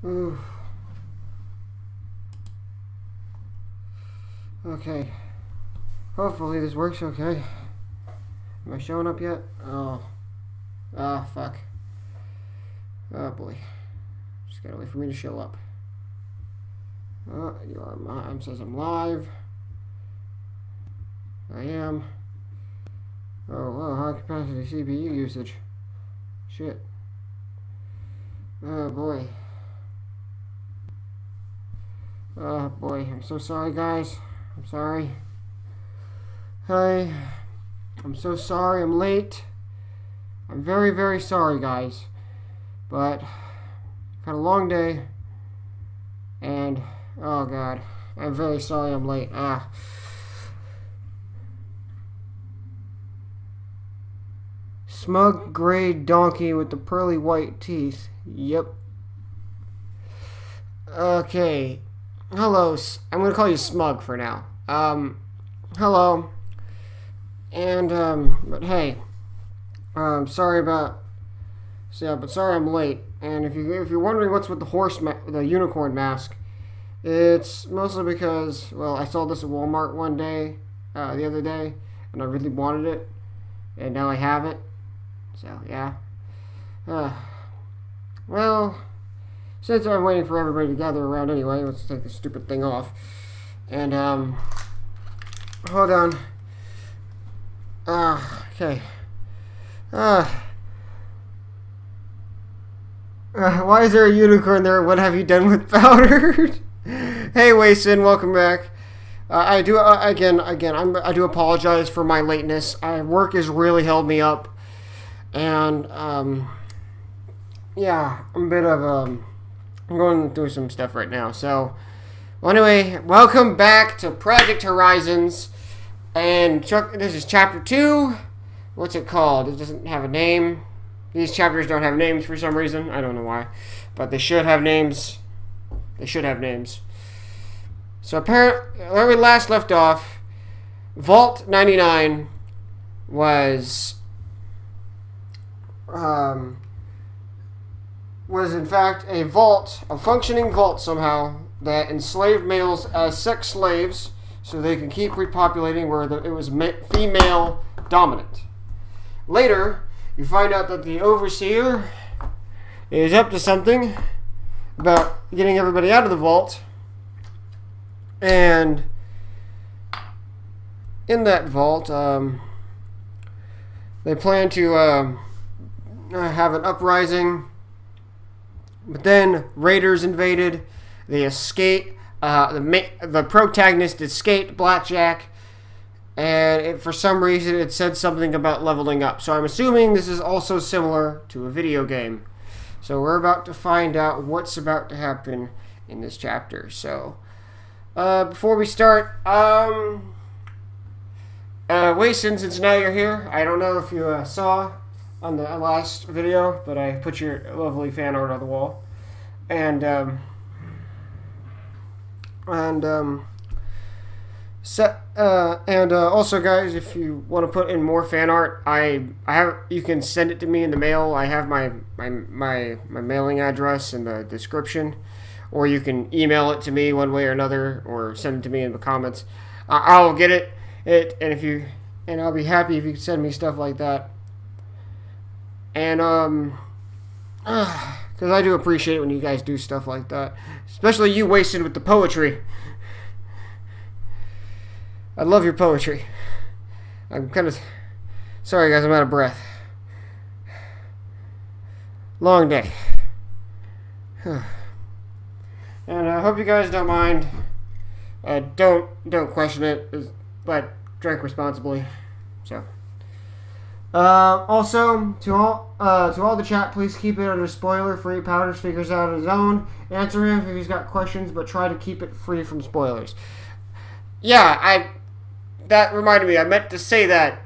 Ooh. Okay. Hopefully this works okay. Am I showing up yet? Oh. Ah, fuck. Oh boy. Just gotta wait for me to show up. Oh, it says I'm live. I am. Oh, wow, high capacity CPU usage. Shit. Oh boy. Oh boy, I'm so sorry, guys. I'm sorry. Hi. I'm so sorry I'm late. I'm very, very sorry, guys. But I've had a long day. And, oh god. I'm very sorry I'm late. Smug gray donkey with the pearly white teeth. Yep. Okay. Hello. I'm going to call you Smug for now. Hello. And, but hey. Sorry about... Yeah, but sorry I'm late. And if you're wondering what's with the unicorn mask, it's mostly because, well, I saw this at Walmart one day, the other day, and I really wanted it, and now I have it. So yeah. Well, since I'm waiting for everybody to gather around anyway, let's take this stupid thing off. And hold on. Okay. Why is there a unicorn there? What have you done with powder? Hey, Wason, welcome back. I do I do apologize for my lateness. Work has really held me up, and yeah, I'm a bit of I'm going through some stuff right now. So, well, anyway, welcome back to Project Horizons, and this is Chapter 2. What's it called? It doesn't have a name. These chapters don't have names for some reason. I don't know why. But they should have names. They should have names. So apparently, where we last left off, Vault 99 was in fact a vault, a functioning vault somehow, that enslaved males as sex slaves so they can keep repopulating where it was female dominant. Later, you find out that the overseer is up to something about getting everybody out of the vault, and in that vault they plan to have an uprising, but then raiders invaded. They escaped. The protagonist escaped Blackjack, and for some reason it said something about leveling up. So I'm assuming this is also similar to a video game. So we're about to find out what's about to happen in this chapter. So before we start, Wason, since now you're here, I don't know if you saw on the last video, but I put your lovely fan art on the wall. And also, guys, if you want to put in more fan art, you can send it to me in the mail. I have my mailing address in the description, or you can email it to me one way or another, or send it to me in the comments. I'll get it, and I'll be happy if you can send me stuff like that. And because I do appreciate it when you guys do stuff like that, especially you, Wasted, with the poetry. I love your poetry. I'm kind of... Sorry, guys, I'm out of breath. Long day. And I hope you guys don't mind. Don't question it, but drink responsibly. So... also, to all the chat, please keep it under spoiler-free. Powders figures out his own. Answer him if he's got questions, but try to keep it free from spoilers. Yeah, that reminded me. I meant to say that.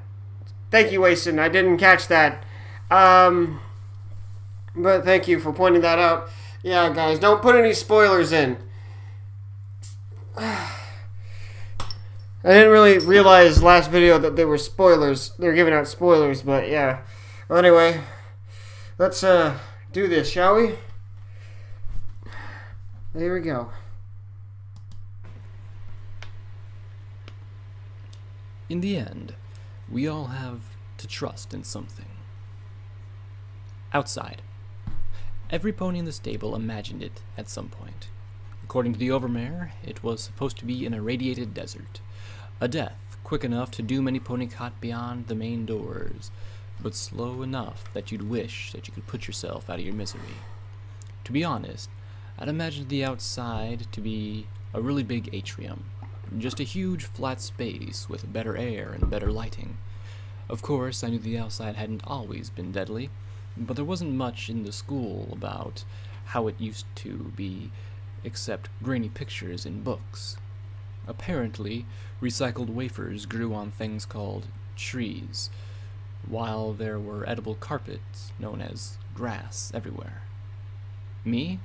Thank you, Wason. I didn't catch that. But thank you for pointing that out. Yeah, guys, don't put any spoilers in. I didn't really realize last video that there were spoilers. They were giving out spoilers, but yeah. Well, anyway, let's do this, shall we? There we go. In the end, we all have to trust in something. Outside. Every pony in the stable imagined it at some point. According to the overmare, it was supposed to be an irradiated desert. A death quick enough to doom any pony caught beyond the main doors, but slow enough that you'd wish that you could put yourself out of your misery. To be honest, I'd imagined the outside to be a really big atrium. Just a huge flat space with better air and better lighting. Of course, I knew the outside hadn't always been deadly, but there wasn't much in the school about how it used to be except grainy pictures in books. Apparently, recycled wafers grew on things called trees, while there were edible carpets known as grass everywhere. Me?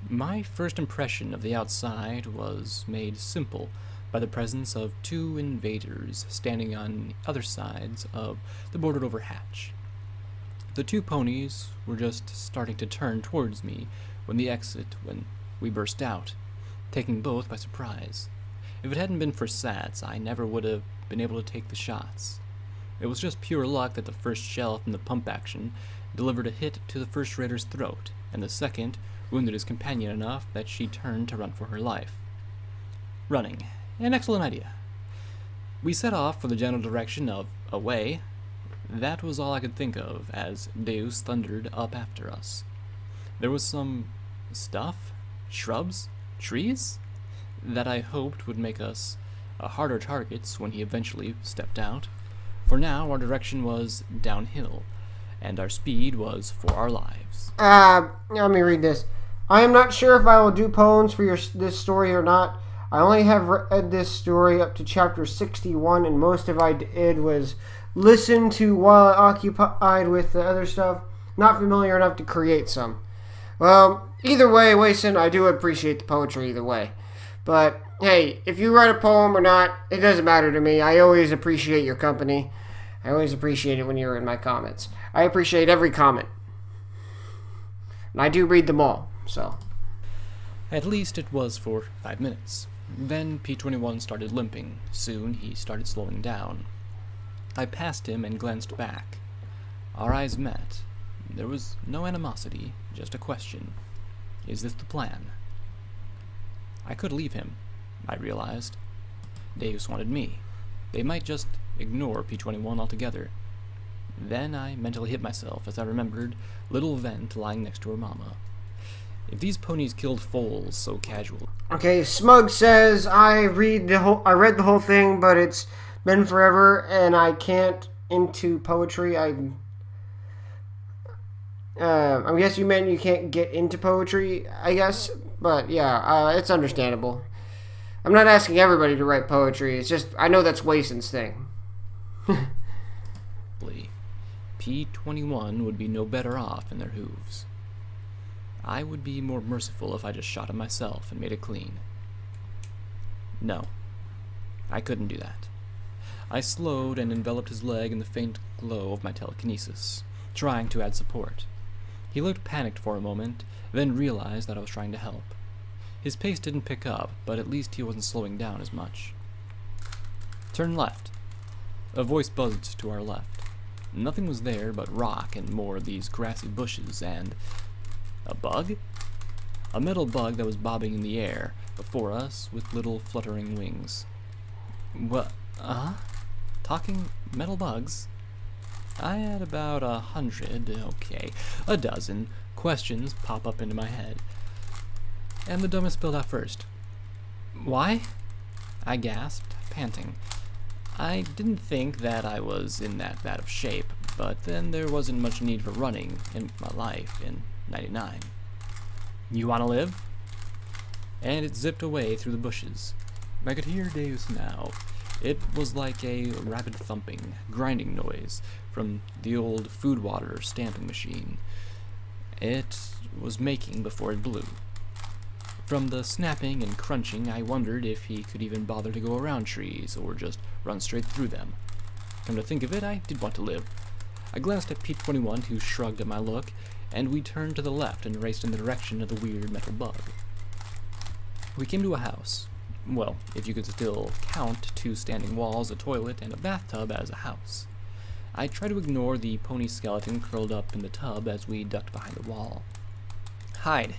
My first impression of the outside was made simple by the presence of two invaders standing on other sides of the boarded-over hatch. The two ponies were just starting to turn towards me when we burst out, taking both by surprise. If it hadn't been for Sats, I never would have been able to take the shots. It was just pure luck that the first shell from the pump action delivered a hit to the first raider's throat, and the second wounded his companion enough that she turned to run for her life. Running. An excellent idea. We set off for the general direction of away. That was all I could think of as Deus thundered up after us. There was some stuff, shrubs, trees, that I hoped would make us harder targets when he eventually stepped out. For now, our direction was downhill, and our speed was for our lives. Let me read this. I am not sure if I will do poems for this story or not. I only have read this story up to chapter 61, and most of I did was listen to while occupied with the other stuff. Not familiar enough to create some. Well, either way, Wason, I do appreciate the poetry either way. But, hey, if you write a poem or not, it doesn't matter to me. I always appreciate your company. I always appreciate it when you're in my comments. I appreciate every comment. And I do read them all, so. At least it was for 5 minutes. Then P-21 started limping. Soon he started slowing down. I passed him and glanced back. Our eyes met. There was no animosity, just a question. Is this the plan? I could leave him, I realized. Deus wanted me. They might just ignore P-21 altogether. Then I mentally hit myself as I remembered little Vent lying next to her mama. If these ponies killed foals so casually... Okay, Smug says, I read the whole thing, but it's been forever, and I can't into poetry. I guess you meant you can't get into poetry, I guess. But, yeah, it's understandable. I'm not asking everybody to write poetry. It's just, I know that's Wason's thing. P-21 would be no better off in their hooves. I would be more merciful if I just shot him myself and made it clean. No, I couldn't do that. I slowed and enveloped his leg in the faint glow of my telekinesis, trying to add support. He looked panicked for a moment, then realized that I was trying to help. His pace didn't pick up, but at least he wasn't slowing down as much. Turn left. A voice buzzed to our left. Nothing was there but rock and more of these grassy bushes and... a bug? A metal bug that was bobbing in the air before us with little fluttering wings. What? Talking metal bugs? I had about 100, okay, a dozen questions pop up into my head. And the dumbest spilled out first. Why? I gasped, panting. I didn't think that I was in that bad of shape, but then there wasn't much need for running in my life in 99. You want to live? And it zipped away through the bushes. I could hear Deus now. It was like a rapid thumping, grinding noise from the old food water stamping machine. It was making before it blew. From the snapping and crunching, I wondered if he could even bother to go around trees or just run straight through them. Come to think of it, I did want to live. I glanced at P-21, who shrugged at my look, and we turned to the left and raced in the direction of the weird metal bug. We came to a house. Well, if you could still count 2 standing walls, a toilet, and a bathtub as a house. I tried to ignore the pony skeleton curled up in the tub as we ducked behind the wall. "Hide,"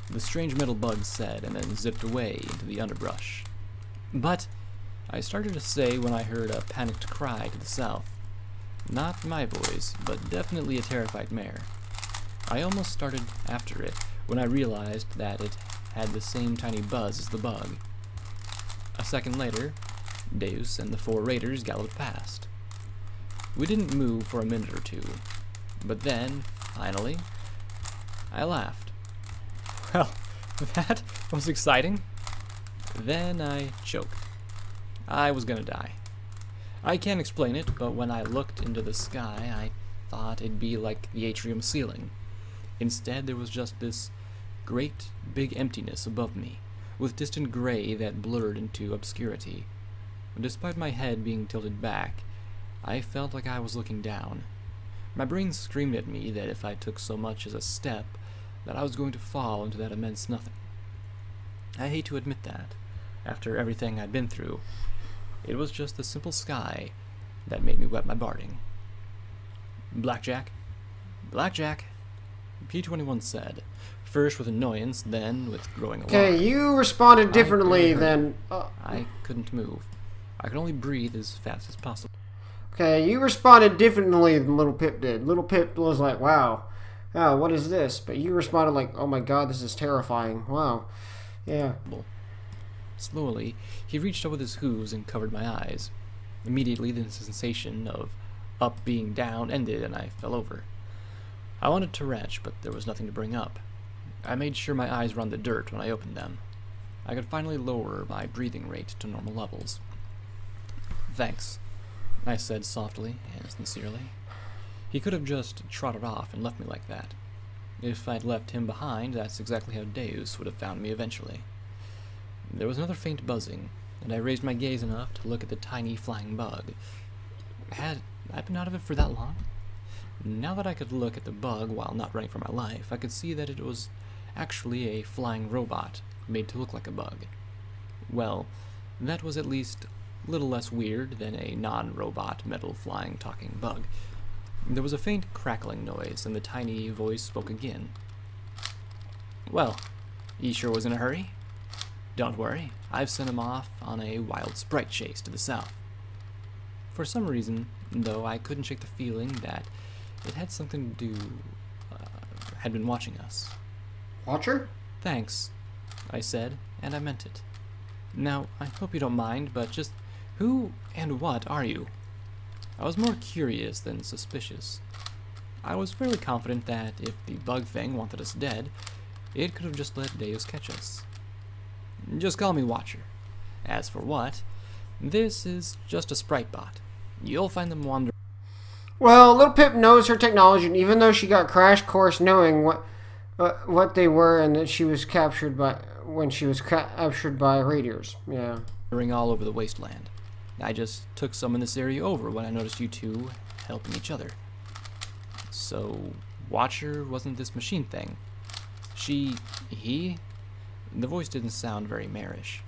the strange metal bug said, and then zipped away into the underbrush. "But," I started to say when I heard a panicked cry to the south. Not my voice, but definitely a terrified mare. I almost started after it when I realized that it had the same tiny buzz as the bug. A second later, Deus and the 4 raiders galloped past. We didn't move for a minute or 2, but then, finally, I laughed. Well, that was exciting. Then I choked. I was gonna die. I can't explain it, but when I looked into the sky, I thought it'd be like the atrium ceiling. Instead, there was just this great, big emptiness above me, with distant gray that blurred into obscurity. Despite my head being tilted back, I felt like I was looking down. My brain screamed at me that if I took so much as a step, that I was going to fall into that immense nothing. I hate to admit that, after everything I'd been through, it was just the simple sky that made me wet my barding. "Blackjack? Blackjack," P-21 said, first with annoyance, then with growing alarm. Okay, you responded differently than... I couldn't move. I could only breathe as fast as possible. Okay, you responded differently than Little Pip did. Little Pip was like, wow, what is this? But you responded like, oh my god, this is terrifying. Wow. Yeah. Slowly, he reached up with his hooves and covered my eyes. Immediately, the sensation of up being down ended and I fell over. I wanted to retch, but there was nothing to bring up. I made sure my eyes were on the dirt when I opened them. I could finally lower my breathing rate to normal levels. "Thanks," I said softly and sincerely. He could have just trotted off and left me like that. If I'd left him behind, that's exactly how Deus would have found me eventually. There was another faint buzzing, and I raised my gaze enough to look at the tiny flying bug. Had I been out of it for that long? Now that I could look at the bug while not running for my life, I could see that it was actually a flying robot made to look like a bug. Well, that was at least a little less weird than a non-robot metal flying talking bug. There was a faint crackling noise, and the tiny voice spoke again. "Well, he sure was in a hurry. Don't worry, I've sent him off on a wild sprite chase to the south." For some reason, though, I couldn't shake the feeling that it had something to do, had been watching us. Watcher? "Thanks," I said, and I meant it. "Now, I hope you don't mind, but just who and what are you?" I was more curious than suspicious. I was fairly confident that if the bug thing wanted us dead, it could have just let Deus catch us. "Just call me Watcher. As for what, this is just a sprite bot. You'll find them wandering." Well, Little Pip knows her technology, and even though she got crash course knowing what they were, and that she was captured by raiders. Yeah. All over the wasteland. I just took some in this area over when I noticed you two helping each other. So, Watcher wasn't this machine thing. He? The voice didn't sound very marish.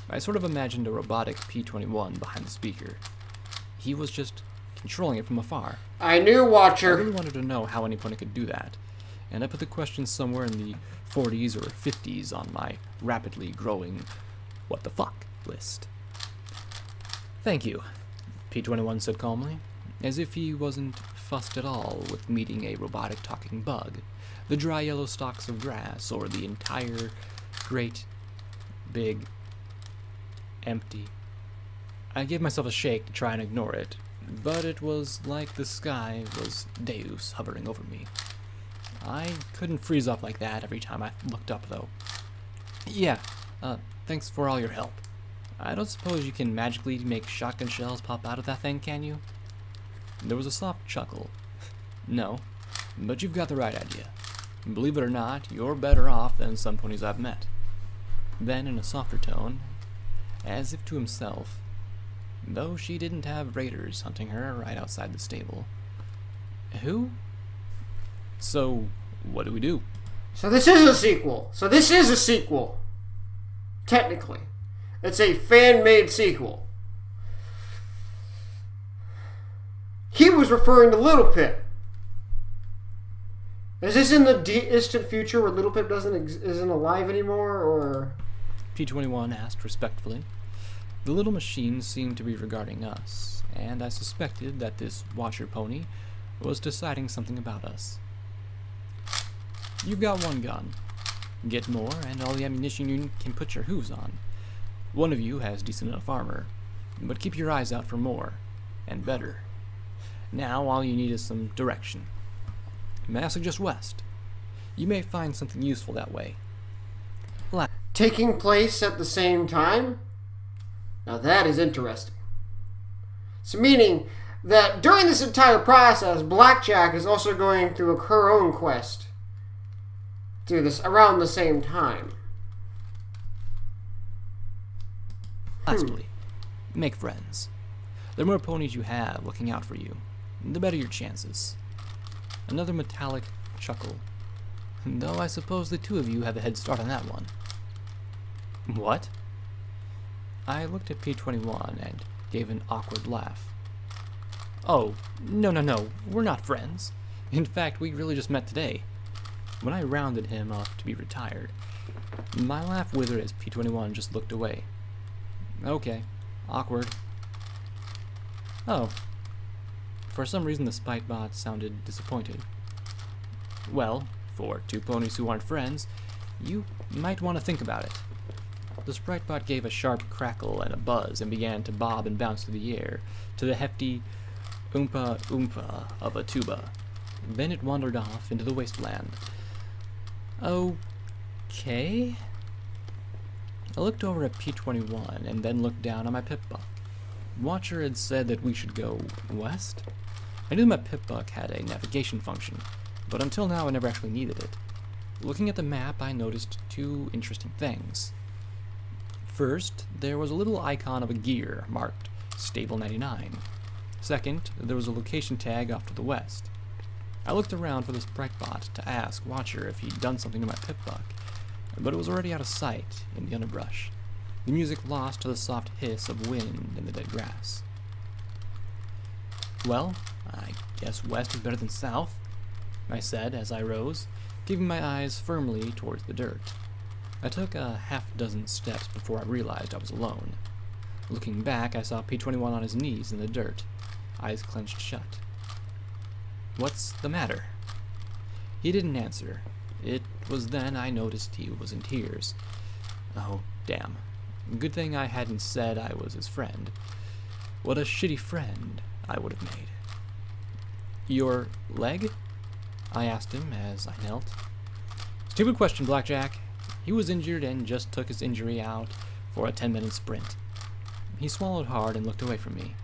I sort of imagined a robotic P-21 behind the speaker. He was just controlling it from afar. I knew Watcher. I really wanted to know how anyone could do that, and I put the question somewhere in the 40s or 50s on my rapidly growing what the fuck list. "Thank you," P-21 said calmly, as if he wasn't fussed at all with meeting a robotic talking bug, the dry yellow stalks of grass, or the entire great, big, empty. I gave myself a shake to try and ignore it, but it was like the sky was Deus hovering over me. I couldn't freeze up like that every time I looked up, though. "Yeah, thanks for all your help. I don't suppose you can magically make shotgun shells pop out of that thing, can you?" There was a soft chuckle. "No, but you've got the right idea. Believe it or not, you're better off than some ponies I've met." Then, in a softer tone, as if to himself, though she didn't have raiders hunting her right outside the stable. "Who? So, what do we do?" So this is a sequel. Technically. It's a fan-made sequel. He was referring to Little Pip. Is this in the distant future where Little Pip isn't alive anymore, or? P-21 asked respectfully. The little machine seemed to be regarding us, and I suspected that this watcher pony was deciding something about us. You've got one gun. Get more, and all the ammunition you can put your hooves on. One of you has decent enough armor, but keep your eyes out for more, and better. Now all you need is some direction. May I suggest west? You may find something useful that way. Taking place at the same time? Now that is interesting. So meaning that during this entire process, Blackjack is also going through her own quest. Do this around the same time. Lastly, make friends. The more ponies you have looking out for you, the better your chances. Another metallic chuckle. Though I suppose the two of you have a head start on that one. What? I looked at P-21 and gave an awkward laugh. Oh, no, we're not friends. In fact, we really just met today. When I rounded him off to be retired, my laugh withered as P-21 just looked away. Okay, awkward. Oh. For some reason the Spitebot sounded disappointed. Well, for two ponies who aren't friends, you might want to think about it. The Spitebot gave a sharp crackle and a buzz and began to bob and bounce through the air to the hefty oompa oompa of a tuba. Then it wandered off into the wasteland. Okay. I looked over at P-21 and then looked down on my Pip-Buck. Watcher had said that we should go west? I knew my Pip-Buck had a navigation function, but until now I never actually needed it. Looking at the map, I noticed two interesting things. First, there was a little icon of a gear marked Stable 99. Second, there was a location tag off to the west. I looked around for the Spitebot to ask Watcher if he'd done something to my Pip-Buck, but it was already out of sight in the underbrush, the music lost to the soft hiss of wind in the dead grass. Well, I guess west is better than south, I said as I rose, keeping my eyes firmly towards the dirt. I took a half-dozen steps before I realized I was alone. Looking back, I saw P-21 on his knees in the dirt, eyes clenched shut. What's the matter? He didn't answer. It was then I noticed he was in tears. Oh, damn. Good thing I hadn't said I was his friend. What a shitty friend I would have made. Your leg? I asked him as I knelt. Stupid question, Blackjack. He was injured and just took his injury out for a 10-minute sprint. He swallowed hard and looked away from me.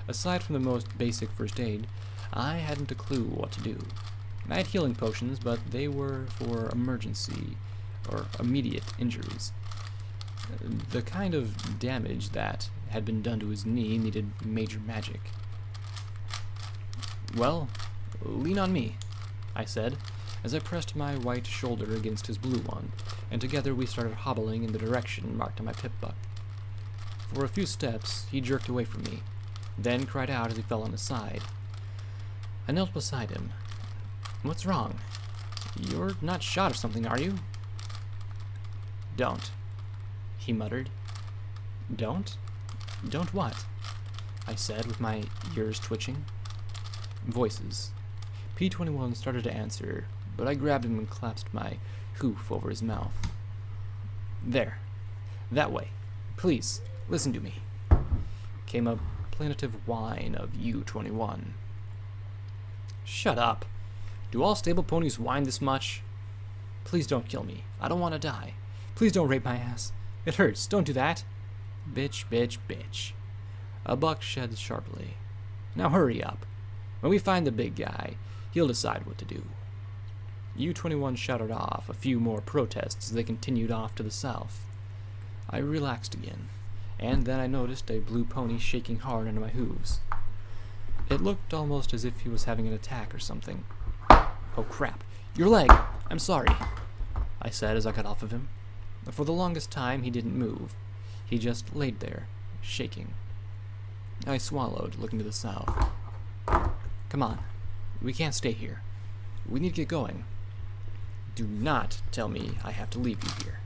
Aside from the most basic first aid, I hadn't a clue what to do. I had healing potions, but they were for emergency or immediate injuries. The kind of damage that had been done to his knee needed major magic. Well, lean on me, I said, as I pressed my white shoulder against his blue one, and together we started hobbling in the direction marked on my Pip-Buck. For a few steps, he jerked away from me, then cried out as he fell on his side. I knelt beside him. What's wrong? You're not shot or something, are you? Don't, he muttered. Don't? Don't what? I said with my ears twitching. Voices. P-21 started to answer, but I grabbed him and clasped my hoof over his mouth. There. That way. Please, listen to me. Came a plaintive whine of U-21. Shut up. Do all stable ponies whine this much? Please don't kill me. I don't want to die. Please don't rape my ass. It hurts. Don't do that. Bitch, bitch, bitch. A buck shed sharply. Now hurry up. When we find the big guy, he'll decide what to do. U-21 shouted off a few more protests as they continued off to the south. I relaxed again, and then I noticed a blue pony shaking hard under my hooves. It looked almost as if he was having an attack or something. Oh crap. Your leg! I'm sorry, I said as I got off of him. For the longest time, he didn't move. He just laid there, shaking. I swallowed, looking to the south. Come on. We can't stay here. We need to get going. Do not tell me I have to leave you here.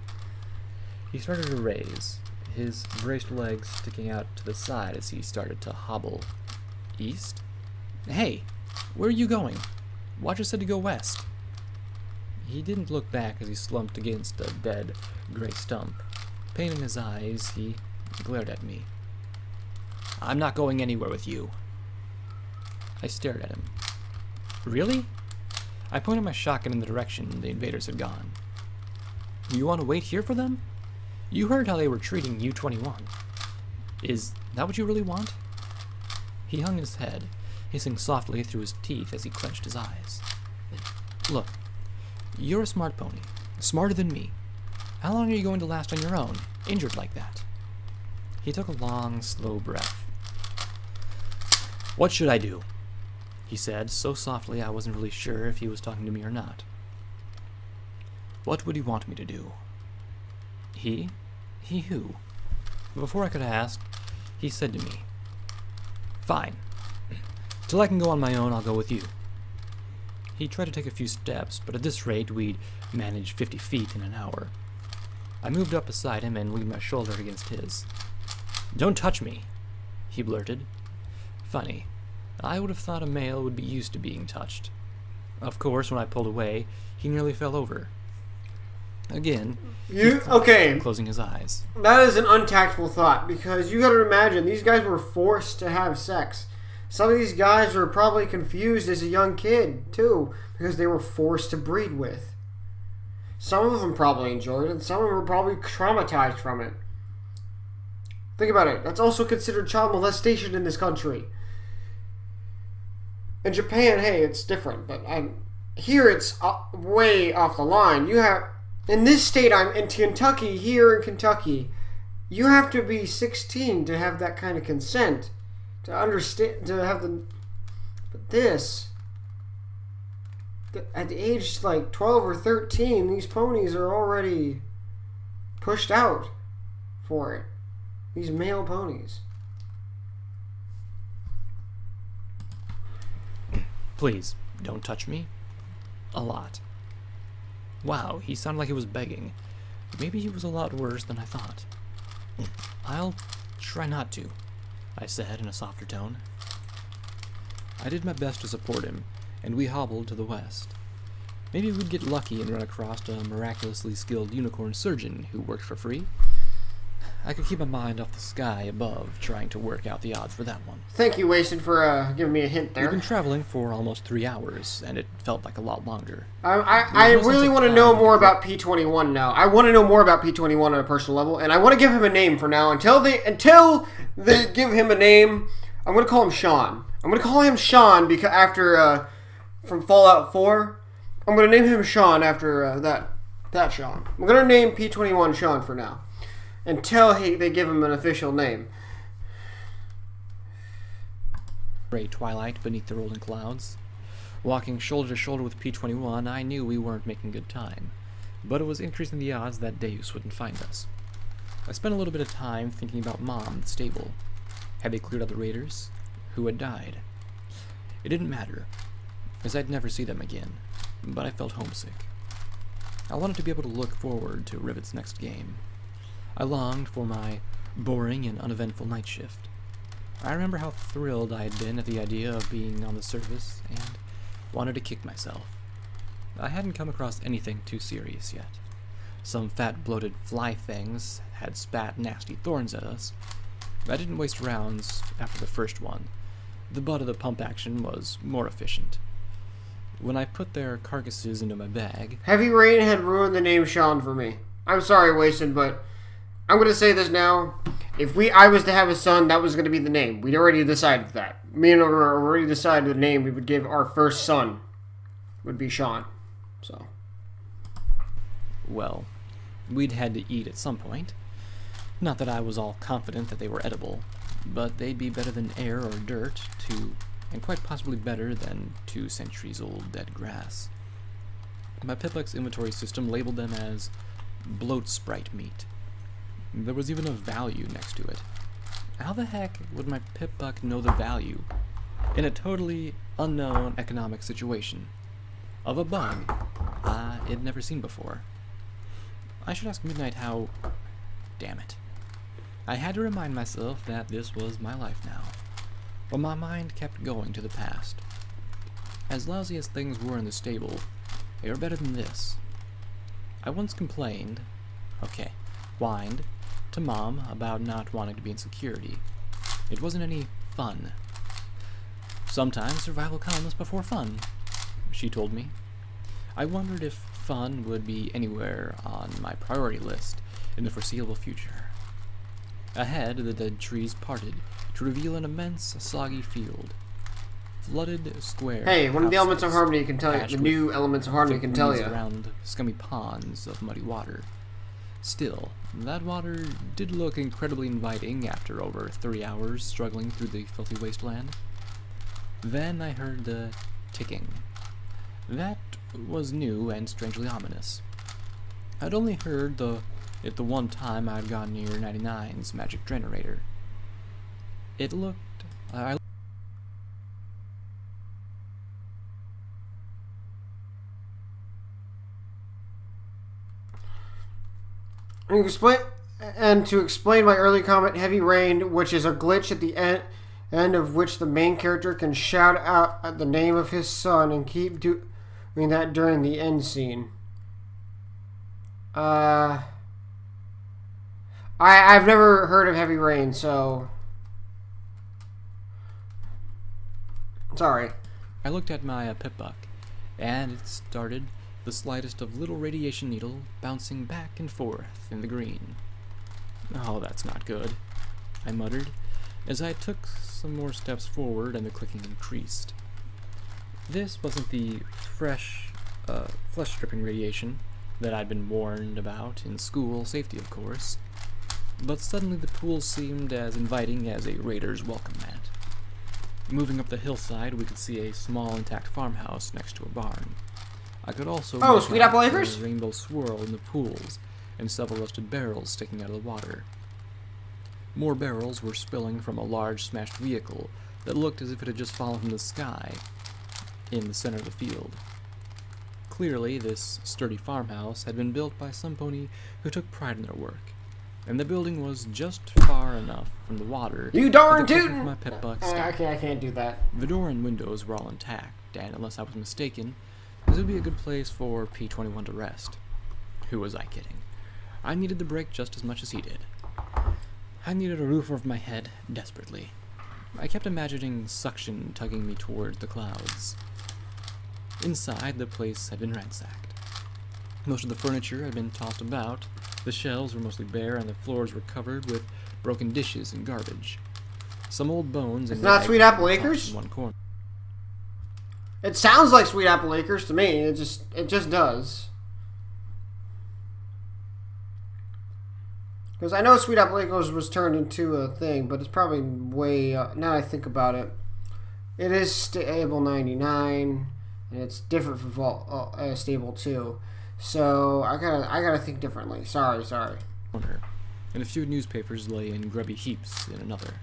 He started to raise, his braced legs sticking out to the side as he started to hobble east. Hey, where are you going? Watcher said to go west. He didn't look back as he slumped against a dead, gray stump. Pain in his eyes, he glared at me. I'm not going anywhere with you. I stared at him. Really? I pointed my shotgun in the direction the invaders had gone. You want to wait here for them? You heard how they were treating U-21. Is that what you really want? He hung his head, hissing softly through his teeth as he clenched his eyes. Look, you're a smart pony, smarter than me. How long are you going to last on your own, injured like that? He took a long, slow breath. What should I do? He said, so softly I wasn't really sure if he was talking to me or not. What would he want me to do? He? He who? Before I could ask, he said to me, Fine. Till I can go on my own, I'll go with you. He tried to take a few steps, but at this rate, we'd manage 50 feet in an hour. I moved up beside him and leaned my shoulder against his. Don't touch me, he blurted. Funny. I would have thought a male would be used to being touched. Of course, when I pulled away, he nearly fell over. Again, okay, closing his eyes. That is an untactful thought, because you gotta imagine, these guys were forced to have sex. Some of these guys were probably confused as a young kid, too, because they were forced to breed with. Some of them probably enjoyed it, and some of them were probably traumatized from it. Think about it. That's also considered child molestation in this country. In Japan, hey, it's different, but here it's way off the line. You have, in this state, I'm in Kentucky, here in Kentucky, you have to be 16 to have that kind of consent, to understand, to have the, but this, at the age like 12 or 13, these ponies are already pushed out for it. These male ponies. Please, don't touch me. A lot. Wow, he sounded like he was begging. Maybe he was a lot worse than I thought. I'll try not to, I said in a softer tone. I did my best to support him, and we hobbled to the west. Maybe we'd get lucky and run across a miraculously skilled unicorn surgeon who worked for free. I could keep my mind off the sky above, trying to work out the odds for that one. Thank you, Wasted, for giving me a hint there. We've been traveling for almost 3 hours, and it felt like a lot longer. I really want to know more about P21 now. I want to know more about P21 on a personal level, and I want to give him a name for now. Until they give him a name, I'm going to call him Sean. I'm going to call him Sean because after from Fallout 4. I'm going to name him Sean after that Sean. I'm going to name P21 Sean for now. Until they give him an official name. Gray twilight beneath the rolling clouds. Walking shoulder to shoulder with P21, I knew we weren't making good time, but it was increasing the odds that Deus wouldn't find us. I spent a little bit of time thinking about Mom at the stable. Had they cleared out the raiders? Who had died? It didn't matter, as I'd never see them again, but I felt homesick. I wanted to be able to look forward to Rivet's next game. I longed for my boring and uneventful night shift. I remember how thrilled I had been at the idea of being on the surface and wanted to kick myself. I hadn't come across anything too serious yet. Some fat, bloated fly things had spat nasty thorns at us. I didn't waste rounds after the first one. The butt of the pump action was more efficient. When I put their carcasses into my bag... Heavy rain had ruined the name Sean for me. I'm sorry, Wasted, but I'm going to say this now. If I was to have a son, that was going to be the name. We'd already decided that. Me and Aurora already decided the name we would give our first son would be Sean. So. Well, we'd had to eat at some point. Not that I was all confident that they were edible, but they'd be better than air or dirt, and quite possibly better than 2 centuries old dead grass. My Piplex inventory system labeled them as bloat sprite meat. There was even a value next to it. How the heck would my pip buck know the value, in a totally unknown economic situation, of a bug it'd never seen before? I should ask Midnight how... Damn it. I had to remind myself that this was my life now, but my mind kept going to the past. As lousy as things were in the stable, they were better than this. I once whined to Mom about not wanting to be in security. It wasn't any fun. Sometimes survival comes before fun, she told me. I wondered if fun would be anywhere on my priority list in the foreseeable future. Ahead, the dead trees parted to reveal an immense, soggy field. Flooded square. Hey, one of the elements of harmony can tell you. The new elements of harmony can tell you. Around scummy ponds of muddy water. Still, that water did look incredibly inviting after over 3 hours struggling through the filthy wasteland. Then I heard the ticking. That was new and strangely ominous. I'd only heard it the one time I'd gone near 99's magic generator. It looked... To explain my early comment, heavy rain, which is a glitch at the end of which the main character can shout out at the name of his son and keep doing that during the end scene. I've never heard of heavy rain, so sorry. I looked at my pip-buck, and it started the slightest of little radiation needle bouncing back and forth in the green. Oh, that's not good, I muttered, as I took some more steps forward and the clicking increased. This wasn't the fresh, flesh-stripping radiation that I'd been warned about in school safety, of course, but suddenly the pool seemed as inviting as a raider's welcome mat. Moving up the hillside, we could see a small intact farmhouse next to a barn. I could also Sweet Apple Acres? A rainbow swirl in the pools and several rusted barrels sticking out of the water. More barrels were spilling from a large smashed vehicle that looked as if it had just fallen from the sky in the center of the field. Clearly, this sturdy farmhouse had been built by some pony who took pride in their work, and the building was just far enough from the water. You darn tootin'! My pet buck I can't do that. The door and windows were all intact, and unless I was mistaken, this would be a good place for P-21 to rest. Who was I kidding? I needed the break just as much as he did. I needed a roof over my head desperately. I kept imagining suction tugging me toward the clouds. Inside, the place had been ransacked. Most of the furniture had been tossed about, the shelves were mostly bare, and the floors were covered with broken dishes and garbage. Some old bones and... It's not Sweet Apple Acres? In one corner. It sounds like Sweet Apple Acres to me. It just does. Because I know Sweet Apple Acres was turned into a thing, but it's probably way... now I think about it. It is Stable 99, and it's different from Stable 2. So I gotta think differently. Sorry. And a few newspapers lay in grubby heaps in another.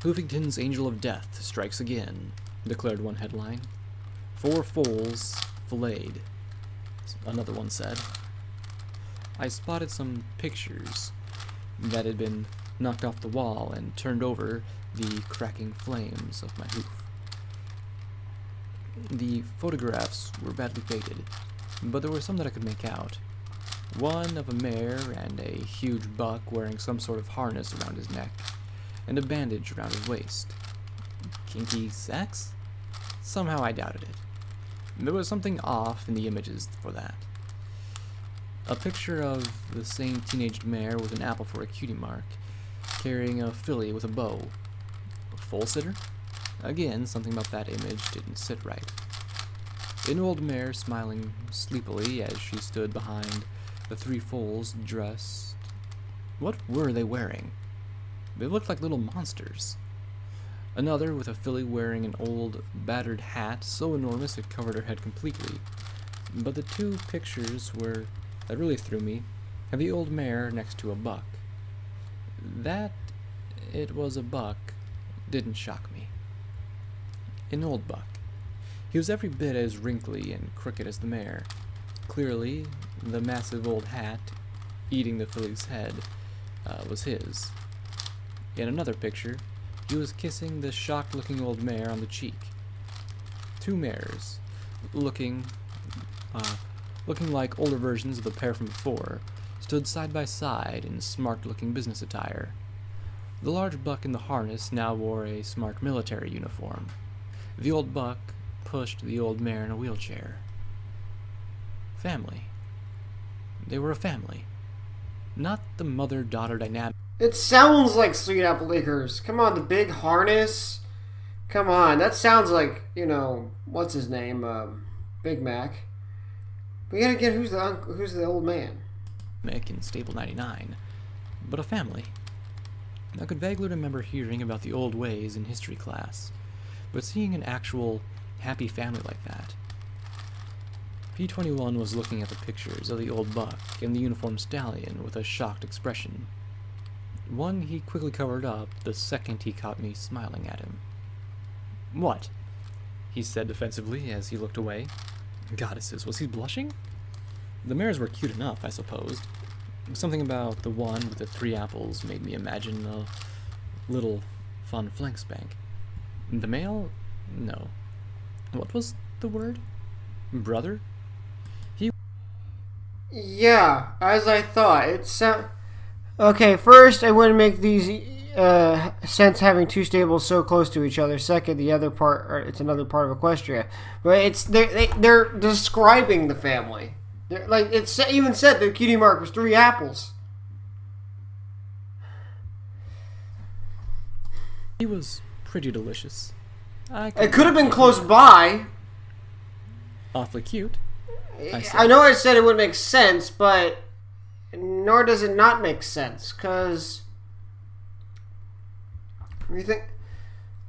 Hoofington's Angel of Death strikes again, declared one headline. 4 foals filleted, another one said. I spotted some pictures that had been knocked off the wall and turned over the cracking flames of my hoof. The photographs were badly faded, but there were some that I could make out. One of a mare and a huge buck wearing some sort of harness around his neck, and a bandage around his waist. Kinky sex? Somehow I doubted it. There was something off in the images for that. A picture of the same teenaged mare with an apple for a cutie mark, carrying a filly with a bow. A foal sitter? Again, something about that image didn't sit right. An old mare smiling sleepily as she stood behind the 3 foals dressed... What were they wearing? They looked like little monsters. Another with a filly wearing an old, battered hat so enormous it covered her head completely. But the 2 pictures were that really threw me had the old mare next to a buck. That it was a buck didn't shock me. An old buck. He was every bit as wrinkly and crooked as the mare. Clearly, the massive old hat eating the filly's head was his. In another picture, he was kissing the shocked-looking old mare on the cheek. Two mares, looking like older versions of the pair from before, stood side by side in smart-looking business attire. The large buck in the harness now wore a smart military uniform. The old buck pushed the old mare in a wheelchair. Family. They were a family. Not the mother-daughter dynamic. It sounds like Sweet Apple Acres. Come on, the big harness. Come on, that sounds like, you know, what's his name? Big Mac. We gotta get who's the old man. Mick in Stable 99, but a family. I could vaguely remember hearing about the old ways in history class, but seeing an actual happy family like that. P21 was looking at the pictures of the old buck and the uniformed stallion with a shocked expression. One he quickly covered up the second he caught me smiling at him. "What?" he said defensively as he looked away. Goddesses, was he blushing? The mares were cute enough, I supposed. Something about the one with the 3 apples made me imagine a little fun flank spank. The male? No. What was the word? Brother? Yeah, as I thought. Okay, first, it wouldn't make these sense having 2 stables so close to each other. Second, the other part, or it's another part of Equestria. But they're describing the family. Like, it's even said the cutie mark was 3 apples. He was pretty delicious. It could have been close by. Awfully cute. I know I said it wouldn't make sense, but nor does it not make sense, because you think,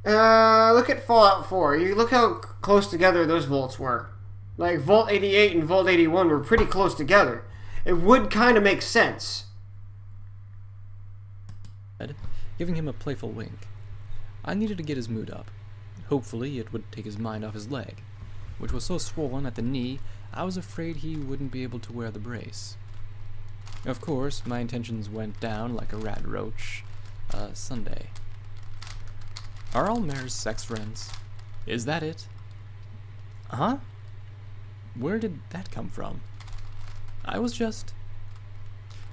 look at Fallout 4. You look how close together those vaults were. Like, Vault 88 and Vault 81 were pretty close together. It would kind of make sense. Giving him a playful wink. I needed to get his mood up. Hopefully it would take his mind off his leg, which was so swollen at the knee I was afraid he wouldn't be able to wear the brace. Of course, my intentions went down like a rat roach Sunday. Are all mares sex friends? Is that it? Huh? Where did that come from? I was just...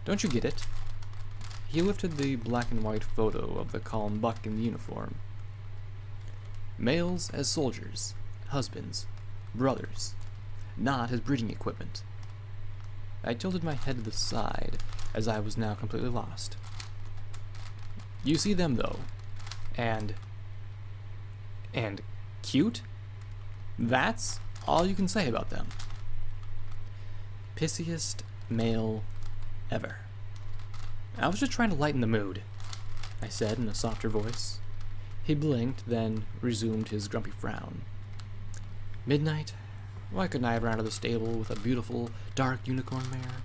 Don't you get it? He lifted the black and white photo of the calm buck in the uniform. Males as soldiers, husbands, brothers, not as breeding equipment. I tilted my head to the side, as I was now completely lost. You see them, though, and cute? That's all you can say about them. Pissiest male ever. I was just trying to lighten the mood, I said in a softer voice. He blinked, then resumed his grumpy frown. Midnight? Why couldn't I have ran to the stable with a beautiful, dark unicorn mare?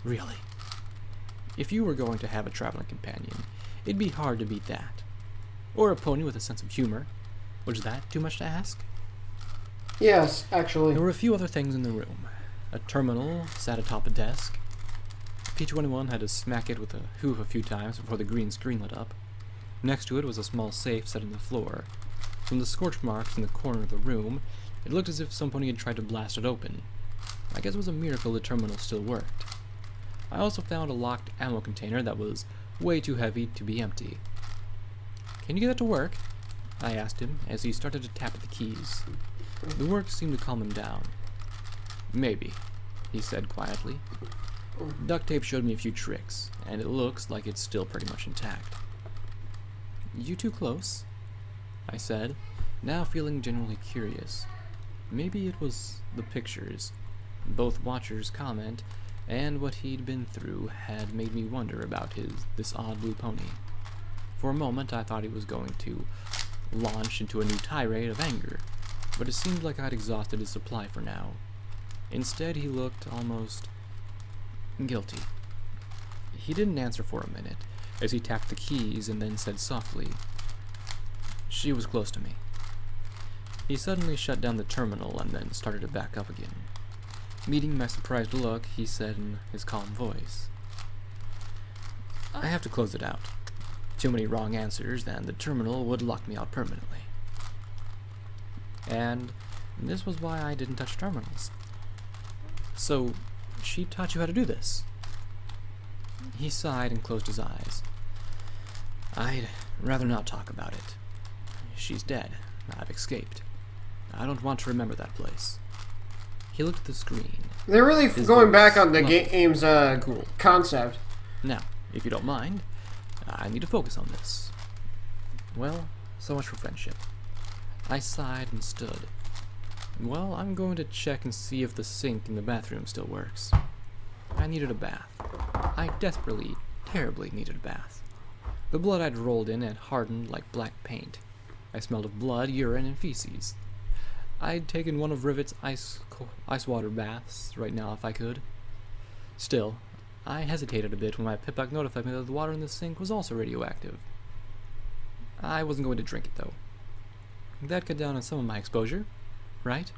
Really. If you were going to have a traveling companion, it'd be hard to beat that. Or a pony with a sense of humor. Was that too much to ask? Yes, actually. There were a few other things in the room. A terminal sat atop a desk. P21 had to smack it with a hoof a few times before the green screen lit up. Next to it was a small safe set in the floor. From the scorch marks in the corner of the room, it looked as if somebody had tried to blast it open. I guess it was a miracle the terminal still worked. I also found a locked ammo container that was way too heavy to be empty. Can you get that to work? I asked him as he started to tap at the keys. The work seemed to calm him down. Maybe, he said quietly. Duct tape showed me a few tricks, and it looks like it's still pretty much intact. You too close? I said, now feeling genuinely curious. Maybe it was the pictures, both watchers' comment, and what he'd been through had made me wonder about this odd blue pony. For a moment I thought he was going to launch into a new tirade of anger, but it seemed like I'd exhausted his supply for now. Instead he looked almost Guilty. He didn't answer for a minute, as he tapped the keys and then said softly, "She was close to me." He suddenly shut down the terminal and then started to back up again. Meeting my surprised look, he said in his calm voice, "I have to close it out. Too many wrong answers, and the terminal would lock me out permanently." And this was why I didn't touch terminals. "So, she taught you how to do this?" He sighed and closed his eyes. "I'd rather not talk about it. She's dead. I've escaped. I don't want to remember that place." He looked at the screen. They're really going back on the game's cool concept. "Now, if you don't mind, I need to focus on this." "Well, so much for friendship." I sighed and stood. "Well, I'm going to check and see if the sink in the bathroom still works." I needed a bath. I desperately, terribly needed a bath. The blood I'd rolled in had hardened like black paint. I smelled of blood, urine, and feces. I'd taken one of Rivet's ice water baths right now if I could. Still, I hesitated a bit when my pipbuck notified me that the water in the sink was also radioactive. I wasn't going to drink it, though. That cut down on some of my exposure, right?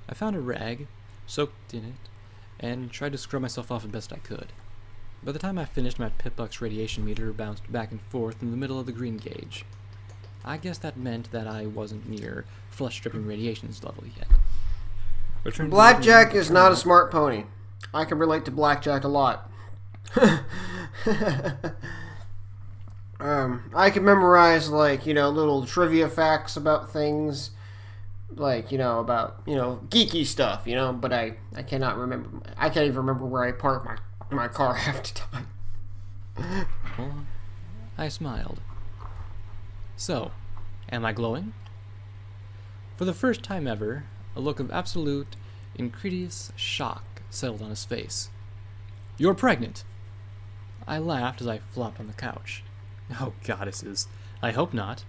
I found a rag, soaked in it, and tried to scrub myself off as best I could. By the time I finished, my pipbuck's radiation meter bounced back and forth in the middle of the green gauge. I guess that meant that I wasn't near flesh-stripping radiations level yet. Blackjack is not a smart pony. I can relate to Blackjack a lot. I can memorize, like, little trivia facts about things, like, about, geeky stuff, but I cannot remember. I can't even remember where I park my car half the time. Well, I smiled. "So, am I glowing?" For the first time ever, a look of absolute, incredulous shock settled on his face. "You're pregnant!" I laughed as I flopped on the couch. "Oh, goddesses, I hope not.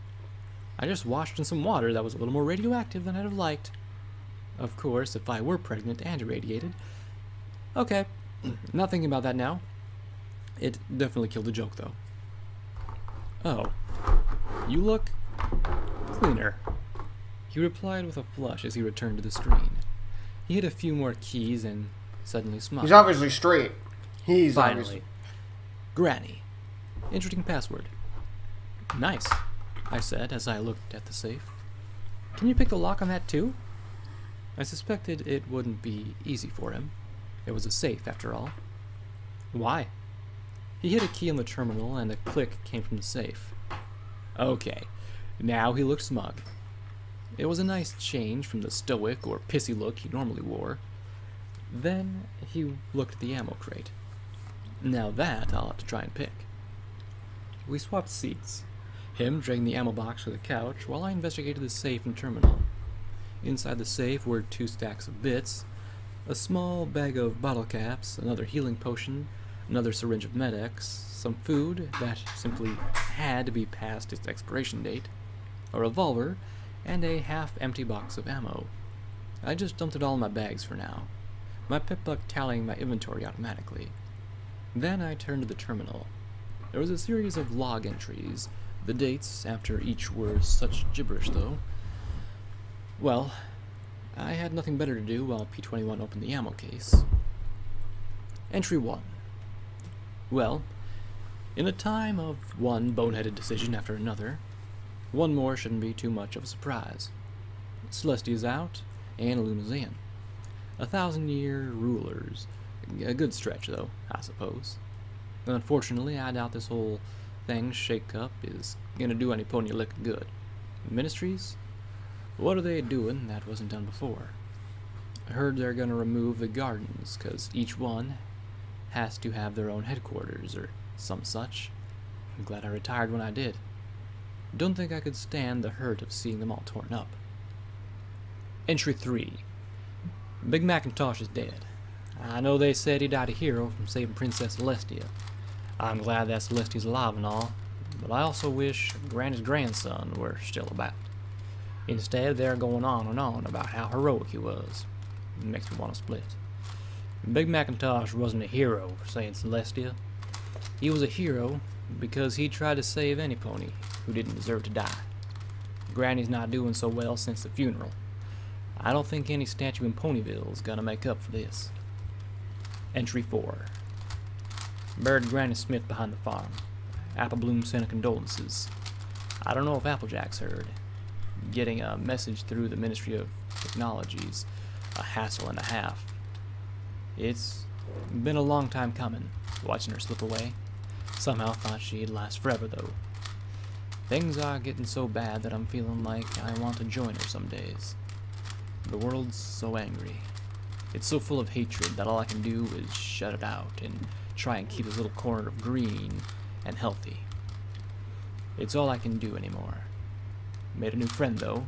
I just washed in some water that was a little more radioactive than I'd have liked. Of course, if I were pregnant and irradiated... Okay, not thinking about that now. It definitely killed the joke, though." "Oh, you look cleaner," he replied with a flush as he returned to the screen. He hit a few more keys and suddenly smiled. He's obviously straight. Finally. Obviously... Granny. Interesting password. "Nice," I said as I looked at the safe. "Can you pick the lock on that too?" I suspected it wouldn't be easy for him. It was a safe, after all. "Why?" He hit a key on the terminal and a click came from the safe. Okay, now he looked smug. It was a nice change from the stoic or pissy look he normally wore. Then he looked at the ammo crate. Now that I'll have to try and pick. We swapped seats, him dragging the ammo box to the couch while I investigated the safe and terminal. Inside the safe were 2 stacks of bits, a small bag of bottle caps, another healing potion, another syringe of Med-X, some food that simply had to be past its expiration date, a revolver, and a half-empty box of ammo. I just dumped it all in my bags for now, my pipbuck tallying my inventory automatically. Then I turned to the terminal. There was a series of log entries. The dates after each were such gibberish, though. Well, I had nothing better to do while P-21 opened the ammo case. Entry 1. Well, in a time of one boneheaded decision after another, one more shouldn't be too much of a surprise. Celestia's out, and Luna's in. 1,000-year rulers. A good stretch, though, I suppose. Unfortunately, I doubt this whole thing shake-up is gonna do any pony lick good. Ministries? What are they doing that wasn't done before? I heard they're gonna remove the gardens, 'cause each one has to have their own headquarters, or some such. I'm glad I retired when I did. Don't think I could stand the hurt of seeing them all torn up. Entry 3. Big Macintosh is dead. I know they said he died a hero from saving Princess Celestia. I'm glad that Celestia's alive and all, but I also wish Granny's grandson were still about. Instead, they're going on and on about how heroic he was. It makes me want to split. Big Macintosh wasn't a hero for saying Celestia. He was a hero because he tried to save any pony who didn't deserve to die. Granny's not doing so well since the funeral. I don't think any statue in Ponyville's gonna make up for this. Entry 4. Buried Granny Smith behind the farm. Apple Bloom sent her condolences. I don't know if Applejack's heard. Getting a message through the Ministry of Technology's a hassle and a half. It's been a long time coming, watching her slip away. Somehow thought she'd last forever, though. Things are getting so bad that I'm feeling like I want to join her some days. The world's so angry. It's so full of hatred that all I can do is shut it out and try and keep this little corner of green and healthy. It's all I can do anymore. Made a new friend, though.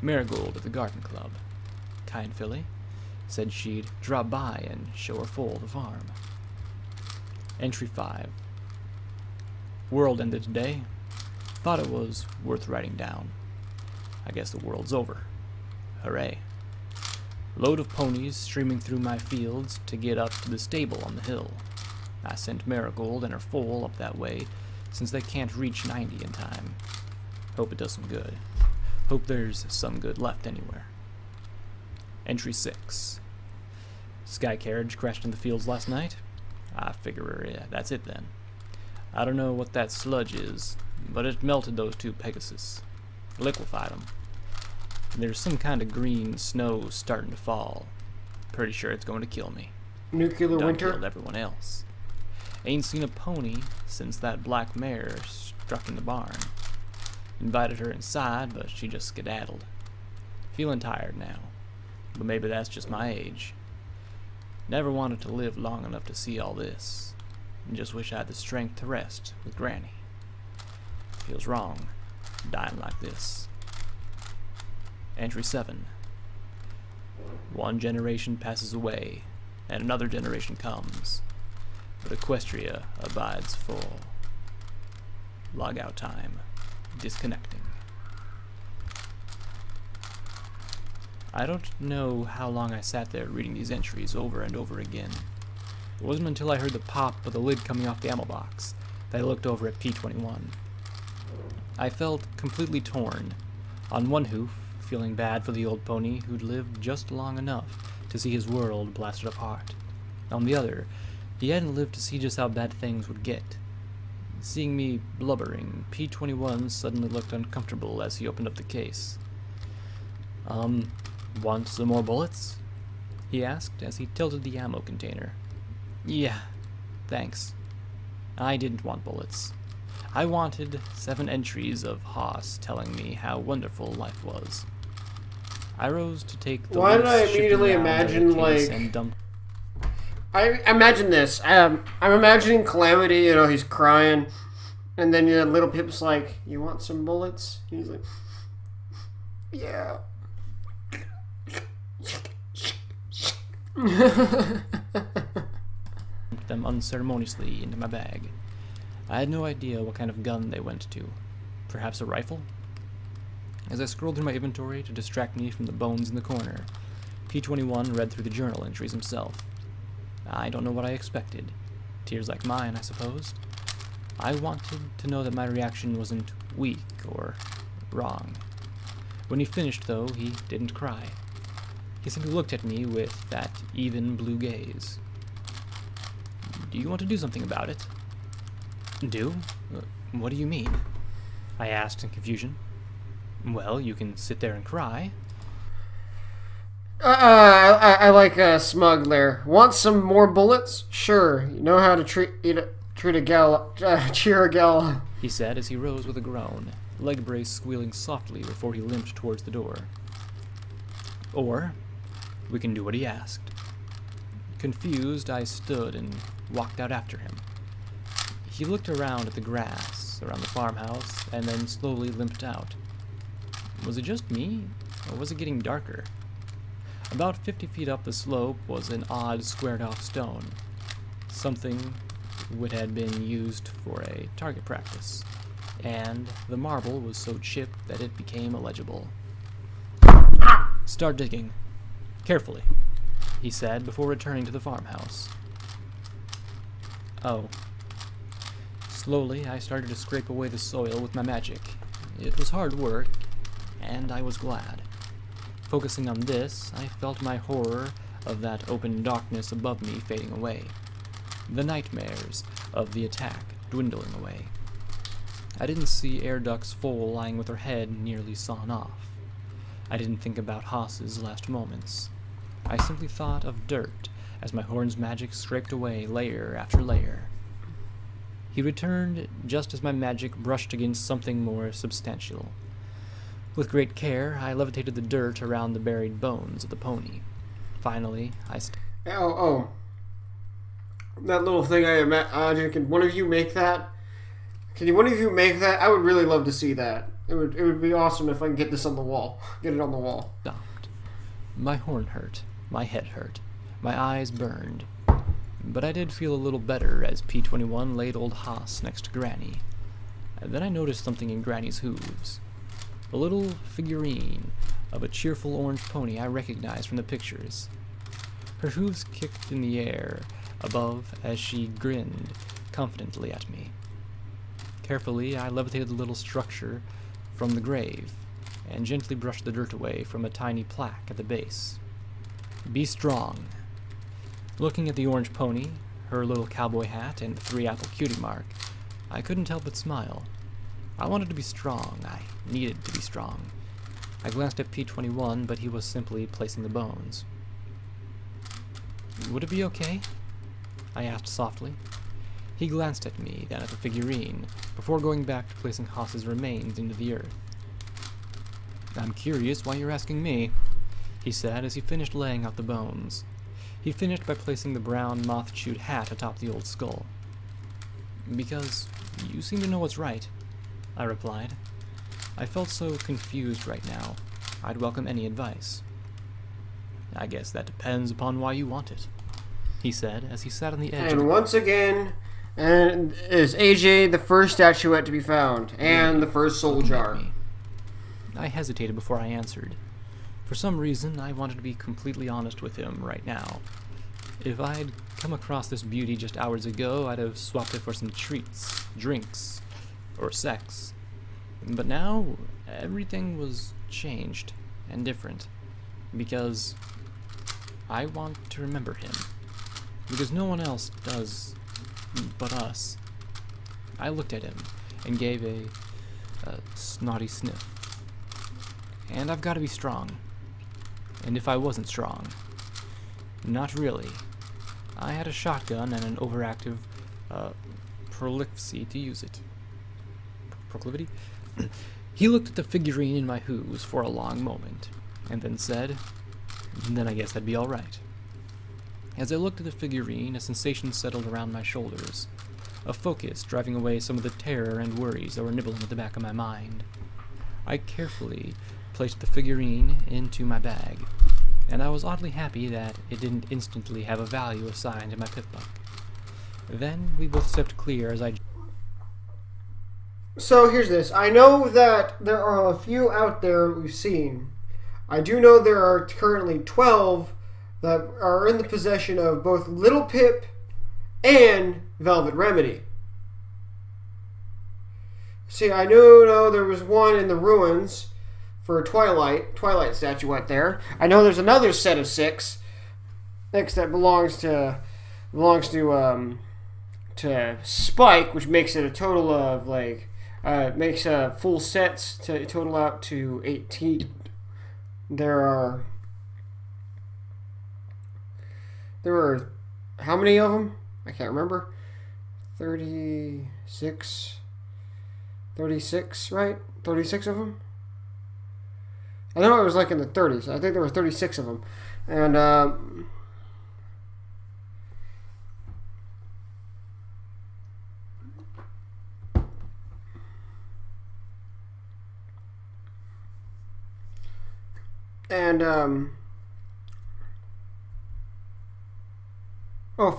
Marigold at the garden club. Kind filly. Said she'd drop by and show her foal the farm. Entry 5. World ended today. Thought it was worth writing down. I guess the world's over. Hooray. Load of ponies streaming through my fields to get up to the stable on the hill. I sent Marigold and her foal up that way since they can't reach 90 in time. Hope it does some good. Hope there's some good left anywhere. Entry 6. Sky carriage crashed in the fields last night. I figure that's it then. I don't know what that sludge is, but it melted those 2 Pegasus. Liquefied them. There's some kind of green snow starting to fall. Pretty sure it's going to kill me. Nuclear winter? Killed everyone else. Ain't seen a pony since that black mare struck in the barn. Invited her inside, but she just skedaddled. Feeling tired now, but maybe that's just my age. Never wanted to live long enough to see all this. Just wish I had the strength to rest with Granny. Feels wrong, dying like this. Entry 7. One generation passes away, and another generation comes, but Equestria abides full. Logout time. Disconnecting. I don't know how long I sat there reading these entries over and over again. It wasn't until I heard the pop of the lid coming off the ammo box that I looked over at P21. I felt completely torn. On one hoof, feeling bad for the old pony who'd lived just long enough to see his world blasted apart. On the other, he hadn't lived to see just how bad things would get. Seeing me blubbering, P21 suddenly looked uncomfortable as he opened up the case. Want some more bullets? He asked as he tilted the ammo container. Yeah, thanks. I didn't want bullets. I wanted 7 entries of Haas telling me how wonderful life was. I rose to take the Why did I immediately imagine, like... I imagine this. I'm imagining Calamity, you know, he's crying. And then little Pip's like, you want some bullets? And he's like, yeah. Them unceremoniously into my bag. I had no idea what kind of gun they went to. Perhaps a rifle? As I scrolled through my inventory to distract me from the bones in the corner, P21 read through the journal entries himself. I don't know what I expected. Tears like mine, I suppose. I wanted to know that my reaction wasn't weak or wrong. When he finished, though, he didn't cry. He simply looked at me with that even blue gaze. Do you want to do something about it? Do? What do you mean? I asked in confusion. Well, you can sit there and cry. I like a smug there. Want some more bullets? Sure. You know how to cheer a gal. He said as he rose with a groan, leg brace squealing softly before he limped towards the door. Or, we can do what he asked. Confused, I stood and walked out after him. He looked around at the grass around the farmhouse and then slowly limped out. Was it just me, or was it getting darker? About 50 feet up the slope was an odd squared-off stone, something which had been used for a target practice, and the marble was so chipped that it became illegible. Start digging. Carefully, he said before returning to the farmhouse. Oh. Slowly, I started to scrape away the soil with my magic. It was hard work, and I was glad. Focusing on this, I felt my horror of that open darkness above me fading away. The nightmares of the attack dwindling away. I didn't see Air Duck's foal lying with her head nearly sawn off. I didn't think about Haas's last moments. I simply thought of Dirt as my horn's magic scraped away layer after layer. He returned just as my magic brushed against something more substantial. With great care, I levitated the dirt around the buried bones of the pony. Finally, Oh. That little thing I imagine, can one of you make that? One of you make that? I would really love to see that. It would be awesome if I can get this on the wall. Get it on the wall. Stopped. My horn hurt. My head hurt. My eyes burned. But I did feel a little better as P-21 laid old Haas next to Granny. And then I noticed something in Granny's hooves. A little figurine of a cheerful orange pony I recognized from the pictures. Her hooves kicked in the air above as she grinned confidently at me. Carefully, I levitated the little structure from the grave and gently brushed the dirt away from a tiny plaque at the base. Be strong. Looking at the orange pony, her little cowboy hat, and the 3-apple cutie mark, I couldn't help but smile. I wanted to be strong. I needed to be strong. I glanced at P-21, but he was simply placing the bones. Would it be okay? I asked softly. He glanced at me, then at the figurine, before going back to placing Haas's remains into the earth. I'm curious why you're asking me, he said as he finished laying out the bones. He finished by placing the brown moth-chewed hat atop the old skull. Because you seem to know what's right, I replied. I felt so confused right now. I'd welcome any advice. I guess that depends upon why you want it, he said as he sat on the edge. And once again, and is AJ the first statuette to be found, and the first soul jar. I hesitated before I answered. For some reason, I wanted to be completely honest with him right now. If I'd come across this beauty just hours ago, I'd have swapped it for some treats, drinks, or sex. But now, everything was changed and different. Because I want to remember him. Because no one else does but us. I looked at him and gave a snotty sniff. And I've got to be strong. And if I wasn't strong, not really. I had a shotgun and an overactive proclivity to use it. Proclivity? He looked at the figurine in my hooves for a long moment, and then said, then I guess that'd be alright. As I looked at the figurine, a sensation settled around my shoulders, a focus driving away some of the terror and worries that were nibbling at the back of my mind. I carefully placed the figurine into my bag, and I was oddly happy that it didn't instantly have a value assigned to my pip-buck. Then we both stepped clear as I... So here's this. I know that there are a few out there we've seen. I do know there are currently 12 that are in the possession of both Little Pip and Velvet Remedy. See, I know there was one in the ruins for Twilight statuette there. I know there's another set of 6 that belongs to Spike, which makes it a total of makes full sets to total out to 18. There were how many of them? I can't remember. 36, right? 36 of them? I know it was like in the 30s. I think there were 36 of them. And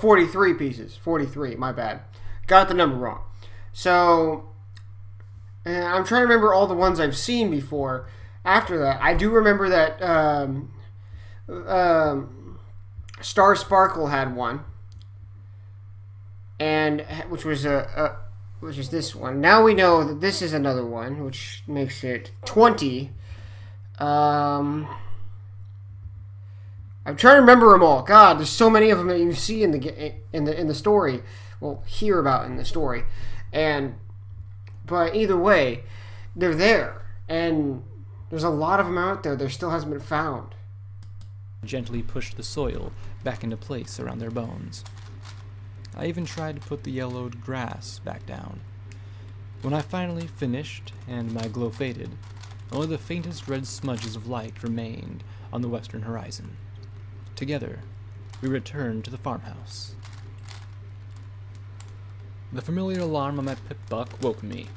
43 pieces. 43, my bad. Got the number wrong. So, and I'm trying to remember all the ones I've seen before. After that, I do remember that Star Sparkle had one, and which was which is this one. Now we know that this is another one, which makes it 20. I'm trying to remember them all. God, there's so many of them that you see in the story. Well, hear about in the story, but either way, they're there, and there's a lot of them out there. There still hasn't been found. Gently pushed the soil back into place around their bones. I even tried to put the yellowed grass back down. When I finally finished and my glow faded, only the faintest red smudges of light remained on the western horizon. Together, we returned to the farmhouse. The familiar alarm on my pip-buck woke me.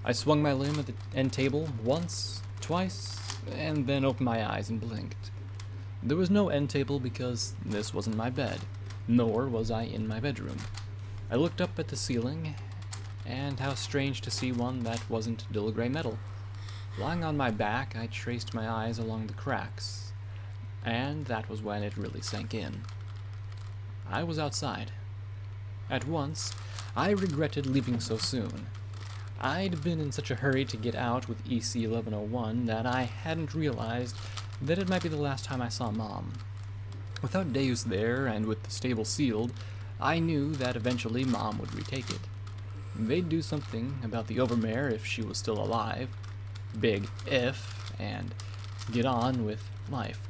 I swung my limb at the end table once, twice, and then opened my eyes and blinked. There was no end table because this wasn't my bed, nor was I in my bedroom. I looked up at the ceiling, and how strange to see one that wasn't dull gray metal. Lying on my back, I traced my eyes along the cracks, and that was when it really sank in. I was outside. At once, I regretted leaving so soon. I'd been in such a hurry to get out with EC 1101 that I hadn't realized that it might be the last time I saw Mom. Without Deus there, and with the stable sealed, I knew that eventually Mom would retake it. They'd do something about the overmare if she was still alive. Big if, and get on with life.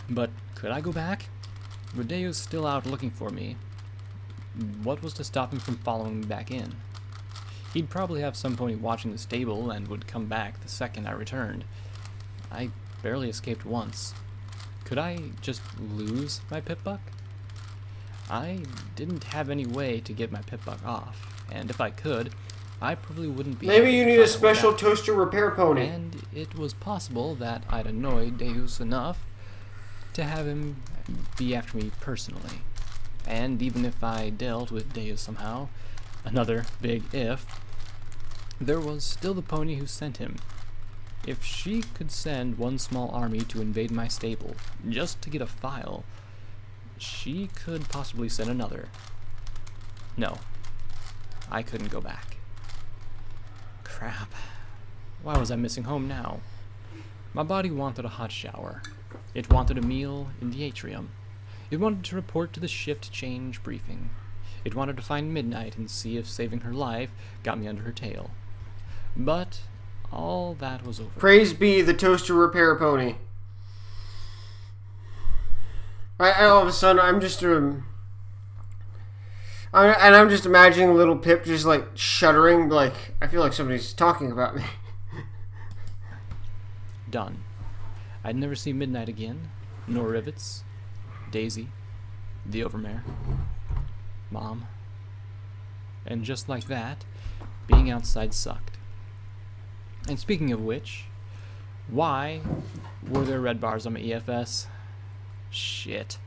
But could I go back? With Deus still out looking for me, what was to stop him from following me back in? He'd probably have some pony watching the stable and would come back the second I returned. I barely escaped once. Could I just lose my pip-buck? I didn't have any way to get my pip-buck off, and if I could, I probably wouldn't be. Maybe you need a special toaster repair pony. And it was possible that I'd annoyed Deus enough to have him be after me personally. And even if I dealt with Deus somehow, another big if, there was still the pony who sent him. If she could send one small army to invade my stable, just to get a file, she could possibly send another. No, I couldn't go back. Crap. Why was I missing home now? My body wanted a hot shower. It wanted a meal in the atrium. It wanted to report to the shift change briefing. It wanted to find Midnight and see if saving her life got me under her tail. But all that was over. Praise be the toaster repair pony. All of a sudden, I'm just imagining little Pip just like shuddering, like I feel like somebody's talking about me. Done. I'd never see Midnight again, nor Rivets, Daisy, the Overmare, Mom. And just like that, being outside sucked. And speaking of which, why were there red bars on my EFS? Shit.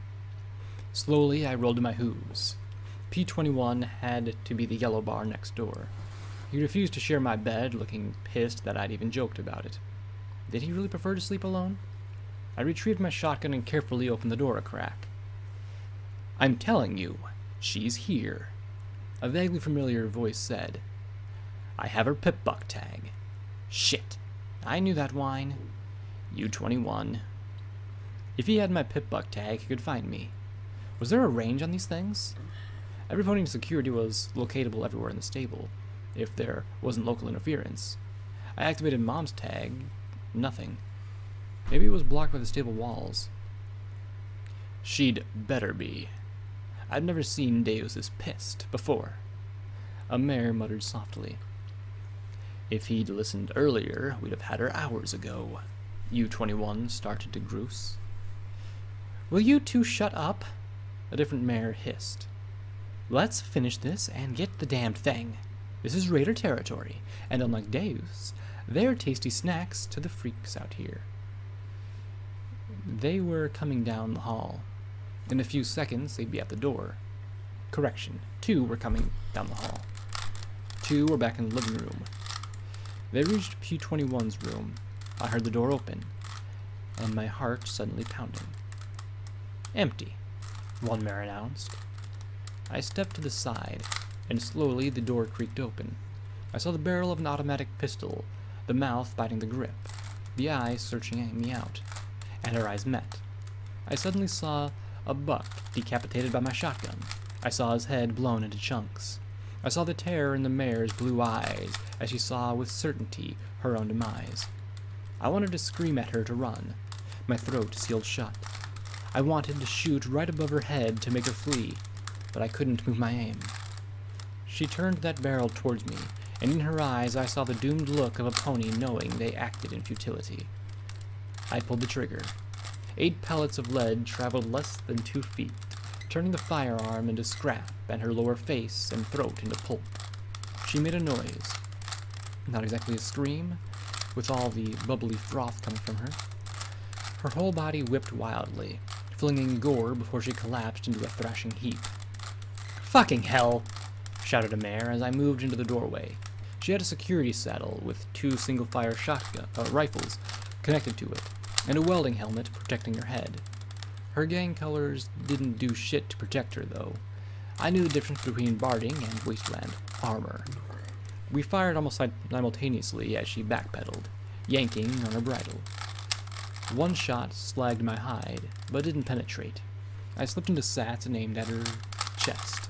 Slowly, I rolled to my hooves. P21 had to be the yellow bar next door. He refused to share my bed, looking pissed that I'd even joked about it. Did he really prefer to sleep alone? I retrieved my shotgun and carefully opened the door a crack. I'm telling you, she's here. A vaguely familiar voice said. I have her pip-buck tag. Shit. I knew that whine. U-21. If he had my pip-buck tag, he could find me. Was there a range on these things? Every pony in security was locatable everywhere in the stable, if there wasn't local interference. I activated Mom's tag. Nothing. Maybe it was blocked by the stable walls. She'd better be. I'd never seen Deus this pissed before. A mare muttered softly. If he'd listened earlier, we'd have had her hours ago. U-21 started to grouse. Will you two shut up? A different mare hissed. Let's finish this and get the damned thing. This is raider territory, and unlike Deus, they're tasty snacks to the freaks out here. They were coming down the hall. In a few seconds, they'd be at the door. Correction, 2 were coming down the hall. 2 were back in the living room. They reached P21's room. I heard the door open, and my heart suddenly pounding. Empty. one mare announced. I stepped to the side, and slowly the door creaked open. I saw the barrel of an automatic pistol, the mouth biting the grip, the eyes searching me out, and our eyes met. I suddenly saw a buck decapitated by my shotgun. I saw his head blown into chunks. I saw the terror in the mare's blue eyes as she saw with certainty her own demise. I wanted to scream at her to run, my throat sealed shut. I wanted to shoot right above her head to make her flee, but I couldn't move my aim. She turned that barrel towards me, and in her eyes I saw the doomed look of a pony knowing they acted in futility. I pulled the trigger. 8 pellets of lead traveled less than 2 feet, turning the firearm into scrap and her lower face and throat into pulp. She made a noise. Not exactly a scream, with all the bubbly froth coming from her. Her whole body whipped wildly, flinging gore before she collapsed into a thrashing heap. "Fucking hell!" shouted a mare as I moved into the doorway. She had a security saddle with 2 single-fire rifles connected to it, and a welding helmet protecting her head. Her gang colors didn't do shit to protect her, though. I knew the difference between barding and wasteland armor. We fired almost simultaneously as she backpedaled, yanking on her bridle. One shot slagged my hide, but didn't penetrate. I slipped into sats and aimed at her chest.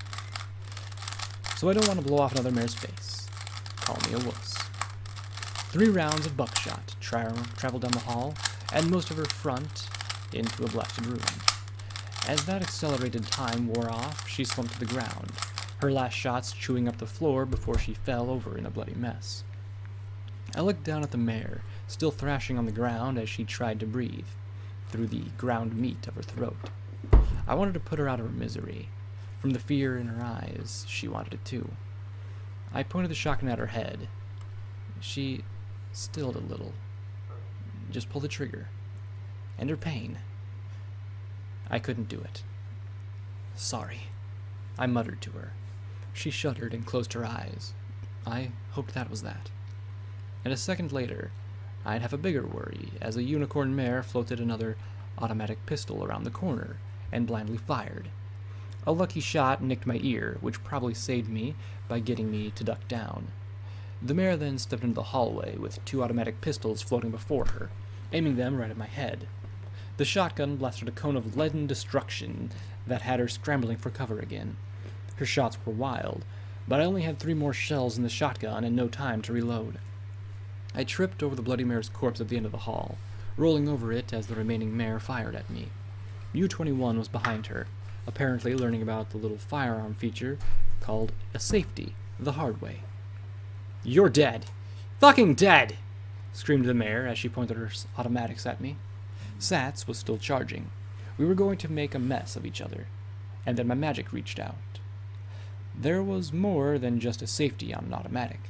So I don't want to blow off another mare's face. Call me a wuss. 3 rounds of buckshot traveled down the hall, and most of her front into a blasted room. As that accelerated time wore off, she slumped to the ground, her last shots chewing up the floor before she fell over in a bloody mess. I looked down at the mare, still thrashing on the ground as she tried to breathe, through the ground meat of her throat. I wanted to put her out of her misery. From the fear in her eyes, she wanted it too. I pointed the shotgun at her head. She stilled a little. Just pulled the trigger. And her pain. I couldn't do it. "Sorry," I muttered to her. She shuddered and closed her eyes. I hoped that was that. And a second later, I'd have a bigger worry as a unicorn mare floated another automatic pistol around the corner and blindly fired. A lucky shot nicked my ear, which probably saved me by getting me to duck down. The mare then stepped into the hallway with 2 automatic pistols floating before her, aiming them right at my head. The shotgun blasted a cone of leaden destruction that had her scrambling for cover again. Her shots were wild, but I only had 3 more shells in the shotgun and no time to reload. I tripped over the bloody mare's corpse at the end of the hall, rolling over it as the remaining mare fired at me. U-21 was behind her, apparently learning about the little firearm feature called a safety the hard way. "You're dead! Fucking dead!" screamed the mare as she pointed her automatics at me. Sats was still charging. We were going to make a mess of each other, and then my magic reached out. There was more than just a safety on an automatic.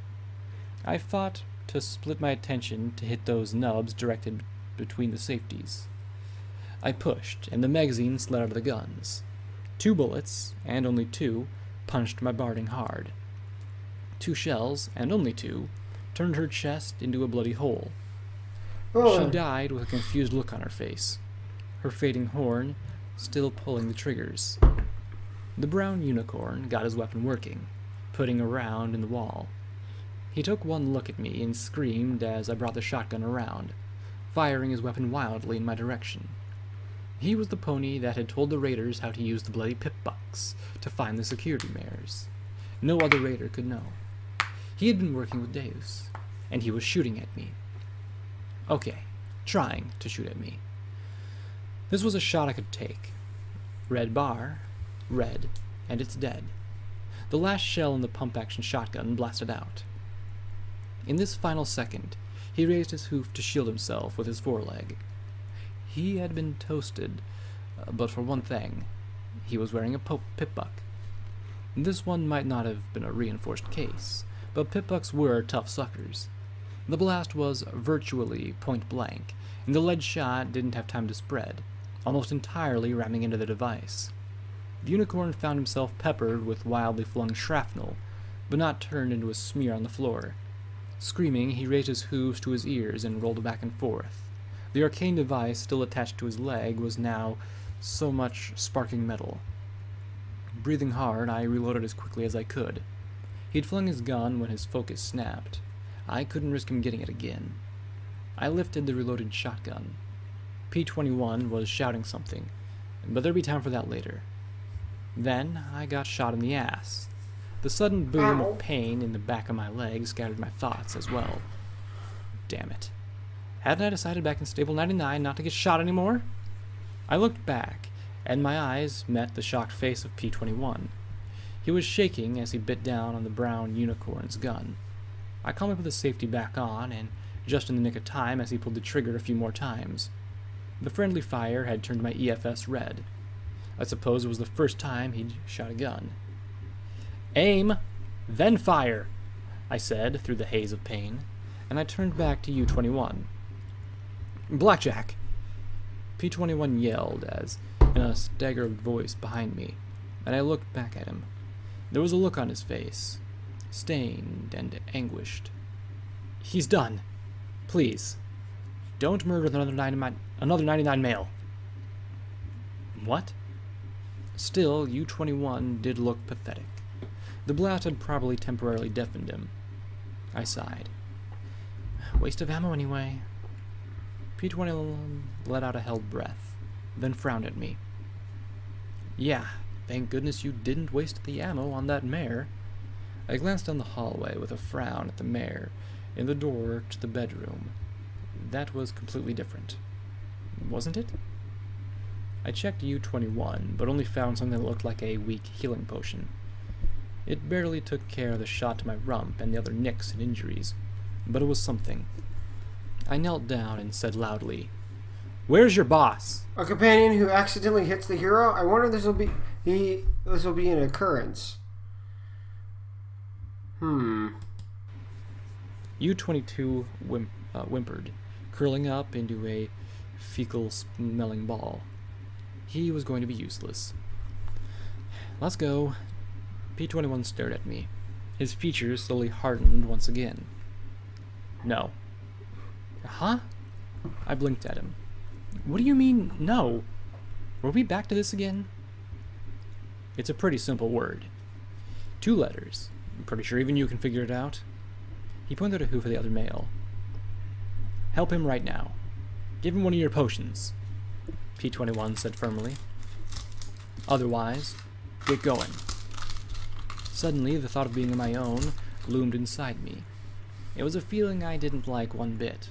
I fought to split my attention to hit those nubs directed between the safeties. I pushed, and the magazine slid out of the guns. 2 bullets, and only 2, punched my barding hard. 2 shells, and only 2, turned her chest into a bloody hole. She died with a confused look on her face, her fading horn still pulling the triggers. The brown unicorn got his weapon working, putting a round in the wall. He took one look at me and screamed as I brought the shotgun around, firing his weapon wildly in my direction. He was the pony that had told the raiders how to use the bloody pip-bucks to find the security mares. No other raider could know. He had been working with Deus, and he was shooting at me. Okay, trying to shoot at me. This was a shot I could take. Red bar, red, and it's dead. The last shell in the pump-action shotgun blasted out. In this final second, he raised his hoof to shield himself with his foreleg. He had been toasted, but for one thing, he was wearing a pip-buck. This one might not have been a reinforced case, but pip-bucks were tough suckers. The blast was virtually point-blank, and the lead shot didn't have time to spread, almost entirely ramming into the device. The unicorn found himself peppered with wildly flung shrapnel, but not turned into a smear on the floor. Screaming, he raised his hooves to his ears and rolled back and forth. The arcane device still attached to his leg was now So much sparking metal. Breathing hard, I reloaded as quickly as I could. He'd flung his gun when his focus snapped. I couldn't risk him getting it again. I lifted the reloaded shotgun. P-21 was shouting something, but there'd be time for that later. Then I got shot in the ass. The sudden boom of pain in the back of my leg scattered my thoughts as well. Damn it. Hadn't I decided back in Stable 99 not to get shot anymore? I looked back, and my eyes met the shocked face of P-21. He was shaking as he bit down on the brown unicorn's gun. I calmly put the safety back on, and just in the nick of time as he pulled the trigger a few more times. The friendly fire had turned my EFS red. I suppose it was the first time he'd shot a gun. "Aim, then fire," I said through the haze of pain, and I turned back to U-21. "Blackjack!" P-21 yelled as in a staggered voice behind me, and I looked back at him. There was a look on his face, stained and anguished. "He's done. Please, don't murder another 99 male." What? Still, U-21 did look pathetic. The blast had probably temporarily deafened him. I sighed. Waste of ammo anyway. P-21 let out a held breath, then frowned at me. "Yeah, thank goodness you didn't waste the ammo on that mare." I glanced down the hallway with a frown at the mare in the door to the bedroom. That was completely different. Wasn't it? I checked U-21, but only found something that looked like a weak healing potion. It barely took care of the shot to my rump and the other nicks and injuries, but it was something. I knelt down and said loudly, "Where's your boss?" A companion who accidentally hits the hero? I wonder this will be an occurrence. U-22 whimpered, curling up into a fecal-smelling ball. He was going to be useless. "Let's go." P-21 stared at me. His features slowly hardened once again. "No." "Huh?" I blinked at him. "What do you mean, no? Were we back to this again?" "It's a pretty simple word. 2 letters. I'm pretty sure even you can figure it out." He pointed a hoof at the other male. "Help him right now. Give him one of your potions," P-21 said firmly. "Otherwise, get going." Suddenly, the thought of being on my own loomed inside me. It was a feeling I didn't like one bit.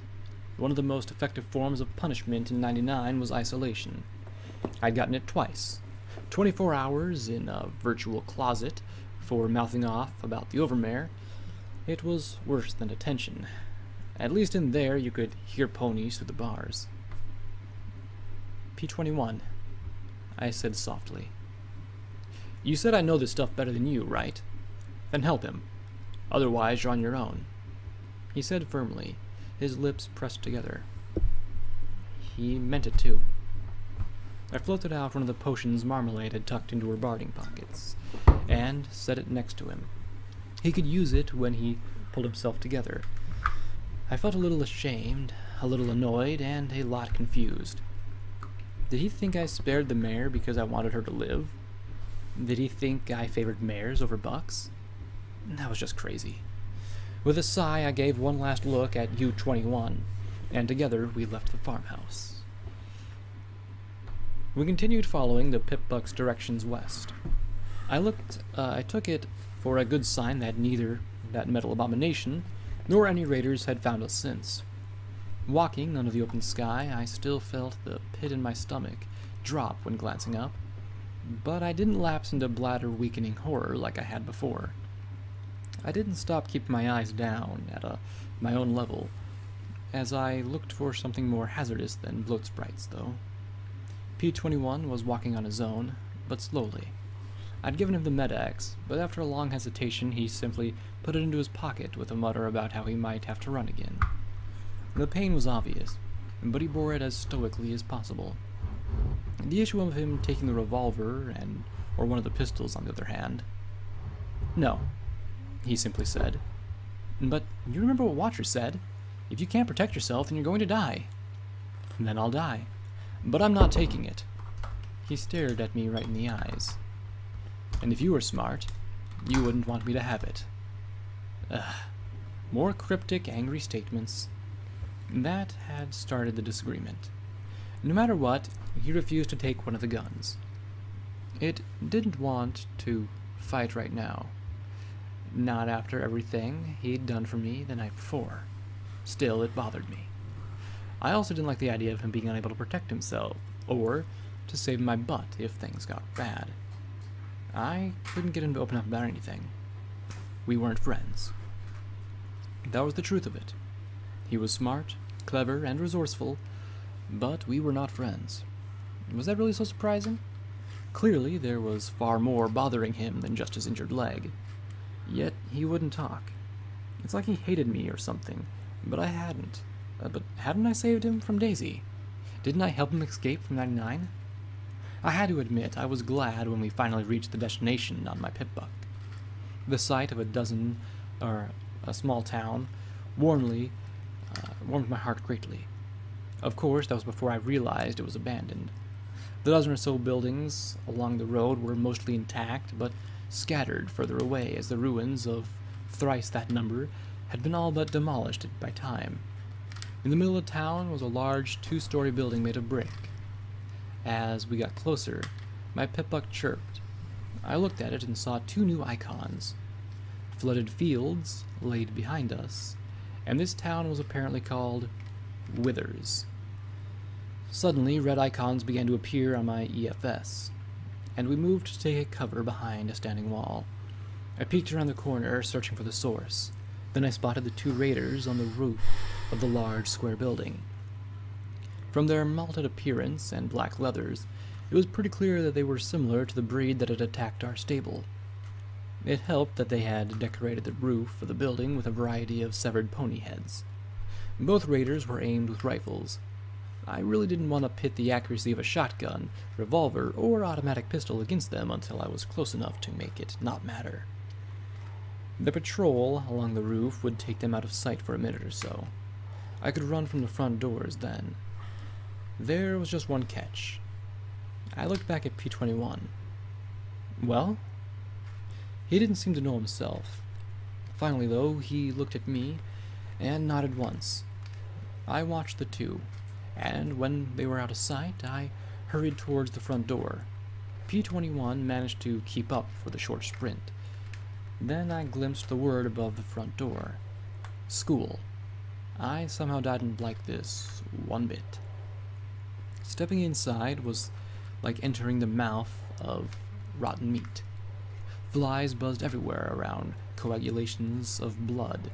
One of the most effective forms of punishment in 99 was isolation. I'd gotten it twice. 24 hours in a virtual closet for mouthing off about the overmare. It was worse than detention. At least in there you could hear ponies through the bars. "P-21, I said softly. "You said I know this stuff better than you, right? Then help him. Otherwise, you're on your own." He said firmly, his lips pressed together. He meant it too. I floated out one of the potions Marmalade had tucked into her barding pockets, and set it next to him. He could use it when he pulled himself together. I felt a little ashamed, a little annoyed, and a lot confused. Did he think I spared the mare because I wanted her to live? Did he think I favored mares over bucks? That was just crazy. With a sigh, I gave one last look at U-21, and together we left the farmhouse. We continued following the Pip-Buck's directions west. I took it for a good sign that neither that metal abomination nor any raiders had found us since. Walking under the open sky, I still felt the pit in my stomach drop when glancing up, but I didn't lapse into bladder-weakening horror like I had before. I didn't stop keeping my eyes down at my own level, as I looked for something more hazardous than bloat sprites, though. P-21 was walking on his own, but slowly. I'd given him the med-axe, but after a long hesitation he simply put it into his pocket with a mutter about how he might have to run again. The pain was obvious, but he bore it as stoically as possible. The issue of him taking the revolver or one of the pistols, on the other hand. "No," he simply said. "But you remember what Watcher said? If you can't protect yourself, then you're going to die." "Then I'll die. But I'm not taking it." He stared at me right in the eyes. "And if you were smart, you wouldn't want me to have it." Ugh. More cryptic, angry statements. That had started the disagreement. No matter what, he refused to take one of the guns. It didn't want to fight right now. Not after everything he'd done for me the night before. Still, it bothered me. I also didn't like the idea of him being unable to protect himself, or to save my butt if things got bad. I couldn't get him to open up about anything. We weren't friends. That was the truth of it. He was smart, clever, and resourceful, but we were not friends. Was that really so surprising? Clearly, there was far more bothering him than just his injured leg. Yet, he wouldn't talk. It's like he hated me or something, but I hadn't. But hadn't I saved him from Daisy? Didn't I help him escape from 99? I had to admit, I was glad when we finally reached the destination on my pip-buck. The sight of a small town warmed my heart greatly. Of course, that was before I realized it was abandoned. The dozen or so buildings along the road were mostly intact, but scattered further away as the ruins of thrice that number had been all but demolished by time. In the middle of town was a large 2-story building made of brick. As we got closer, my pip-buck chirped. I looked at it and saw 2 new icons. Flooded fields laid behind us, and this town was apparently called Withers. Suddenly, red icons began to appear on my EFS, and we moved to take cover behind a standing wall. I peeked around the corner, searching for the source. Then I spotted the 2 raiders on the roof of the large square building. From their malted appearance and black leathers, it was pretty clear that they were similar to the breed that had attacked our stable. It helped that they had decorated the roof of the building with a variety of severed pony heads. Both raiders were aimed with rifles. I really didn't want to pit the accuracy of a shotgun, revolver, or automatic pistol against them until I was close enough to make it not matter. The patrol along the roof would take them out of sight for a minute or so. I could run from the front doors then. There was just one catch. I looked back at P-21. Well? He didn't seem to know himself. Finally, though, he looked at me and nodded once. I watched the 2, and when they were out of sight, I hurried towards the front door. P-21 managed to keep up for the short sprint. Then I glimpsed the word above the front door. School. I somehow didn't like this one bit. Stepping inside was like entering the mouth of rotten meat. Flies buzzed everywhere around coagulations of blood.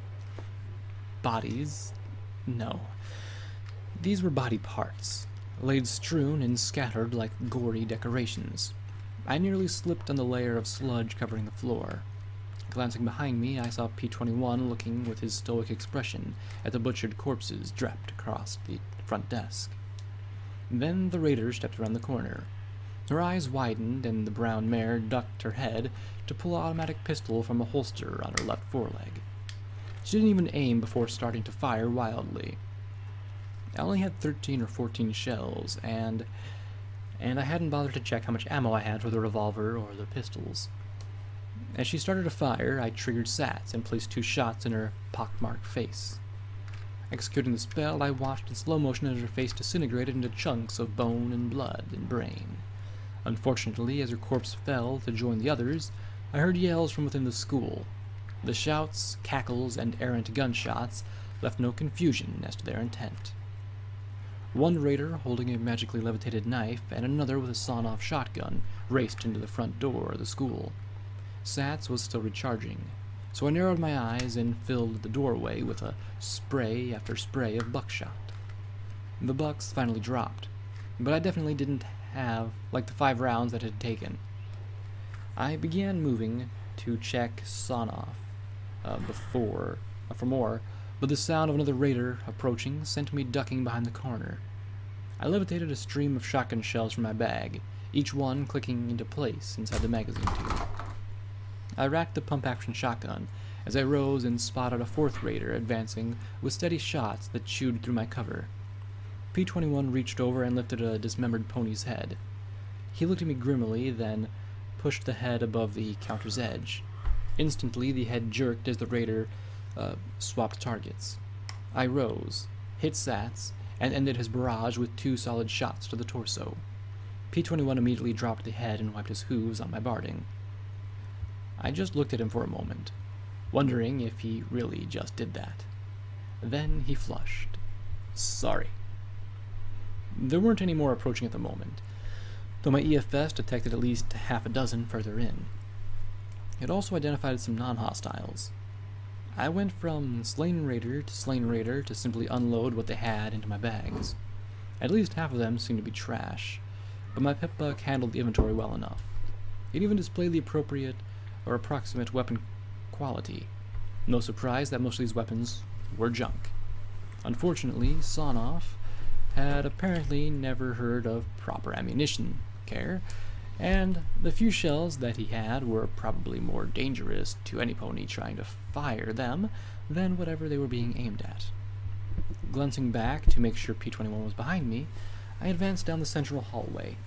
Bodies? No. These were body parts, laid strewn and scattered like gory decorations. I nearly slipped on the layer of sludge covering the floor. Glancing behind me, I saw P-21 looking with his stoic expression at the butchered corpses draped across the front desk. Then the raider stepped around the corner. Her eyes widened, and the brown mare ducked her head to pull an automatic pistol from a holster on her left foreleg. She didn't even aim before starting to fire wildly. I only had 13 or 14 shells, and I hadn't bothered to check how much ammo I had for the revolver or the pistols. As she started to fire, I triggered SATs and placed 2 shots in her pockmarked face. Executing the spell, I watched in slow motion as her face disintegrated into chunks of bone and blood and brain. Unfortunately, as her corpse fell to join the others, I heard yells from within the school. The shouts, cackles, and errant gunshots left no confusion as to their intent. One raider, holding a magically levitated knife, and another with a sawn-off shotgun, raced into the front door of the school. SATS was still recharging, so I narrowed my eyes and filled the doorway with a spray after spray of buckshot. The bucks finally dropped, but I definitely didn't have like the 5 rounds that it had taken. I began moving to check sawn-off for more, but the sound of another raider approaching sent me ducking behind the corner. I levitated a stream of shotgun shells from my bag, each one clicking into place inside the magazine tube. I racked the pump-action shotgun as I rose and spotted a 4th raider advancing with steady shots that chewed through my cover. P-21 reached over and lifted a dismembered pony's head. He looked at me grimly, then pushed the head above the counter's edge. Instantly, the head jerked as the raider swapped targets. I rose, hit Sats, and ended his barrage with 2 solid shots to the torso. P-21 immediately dropped the head and wiped his hooves on my barding. I just looked at him for a moment, wondering if he really just did that. Then he flushed. Sorry. There weren't any more approaching at the moment, though my EFS detected at least half a dozen further in. It also identified some non-hostiles. I went from slain raider to simply unload what they had into my bags. At least half of them seemed to be trash, but my pip-buck handled the inventory well enough. It even displayed the appropriate or approximate weapon quality. No surprise that most of these weapons were junk. Unfortunately, Sonoff had apparently never heard of proper ammunition care, and the few shells that he had were probably more dangerous to any pony trying to fire them than whatever they were being aimed at. Glancing back to make sure P-21 was behind me, I advanced down the central hallway,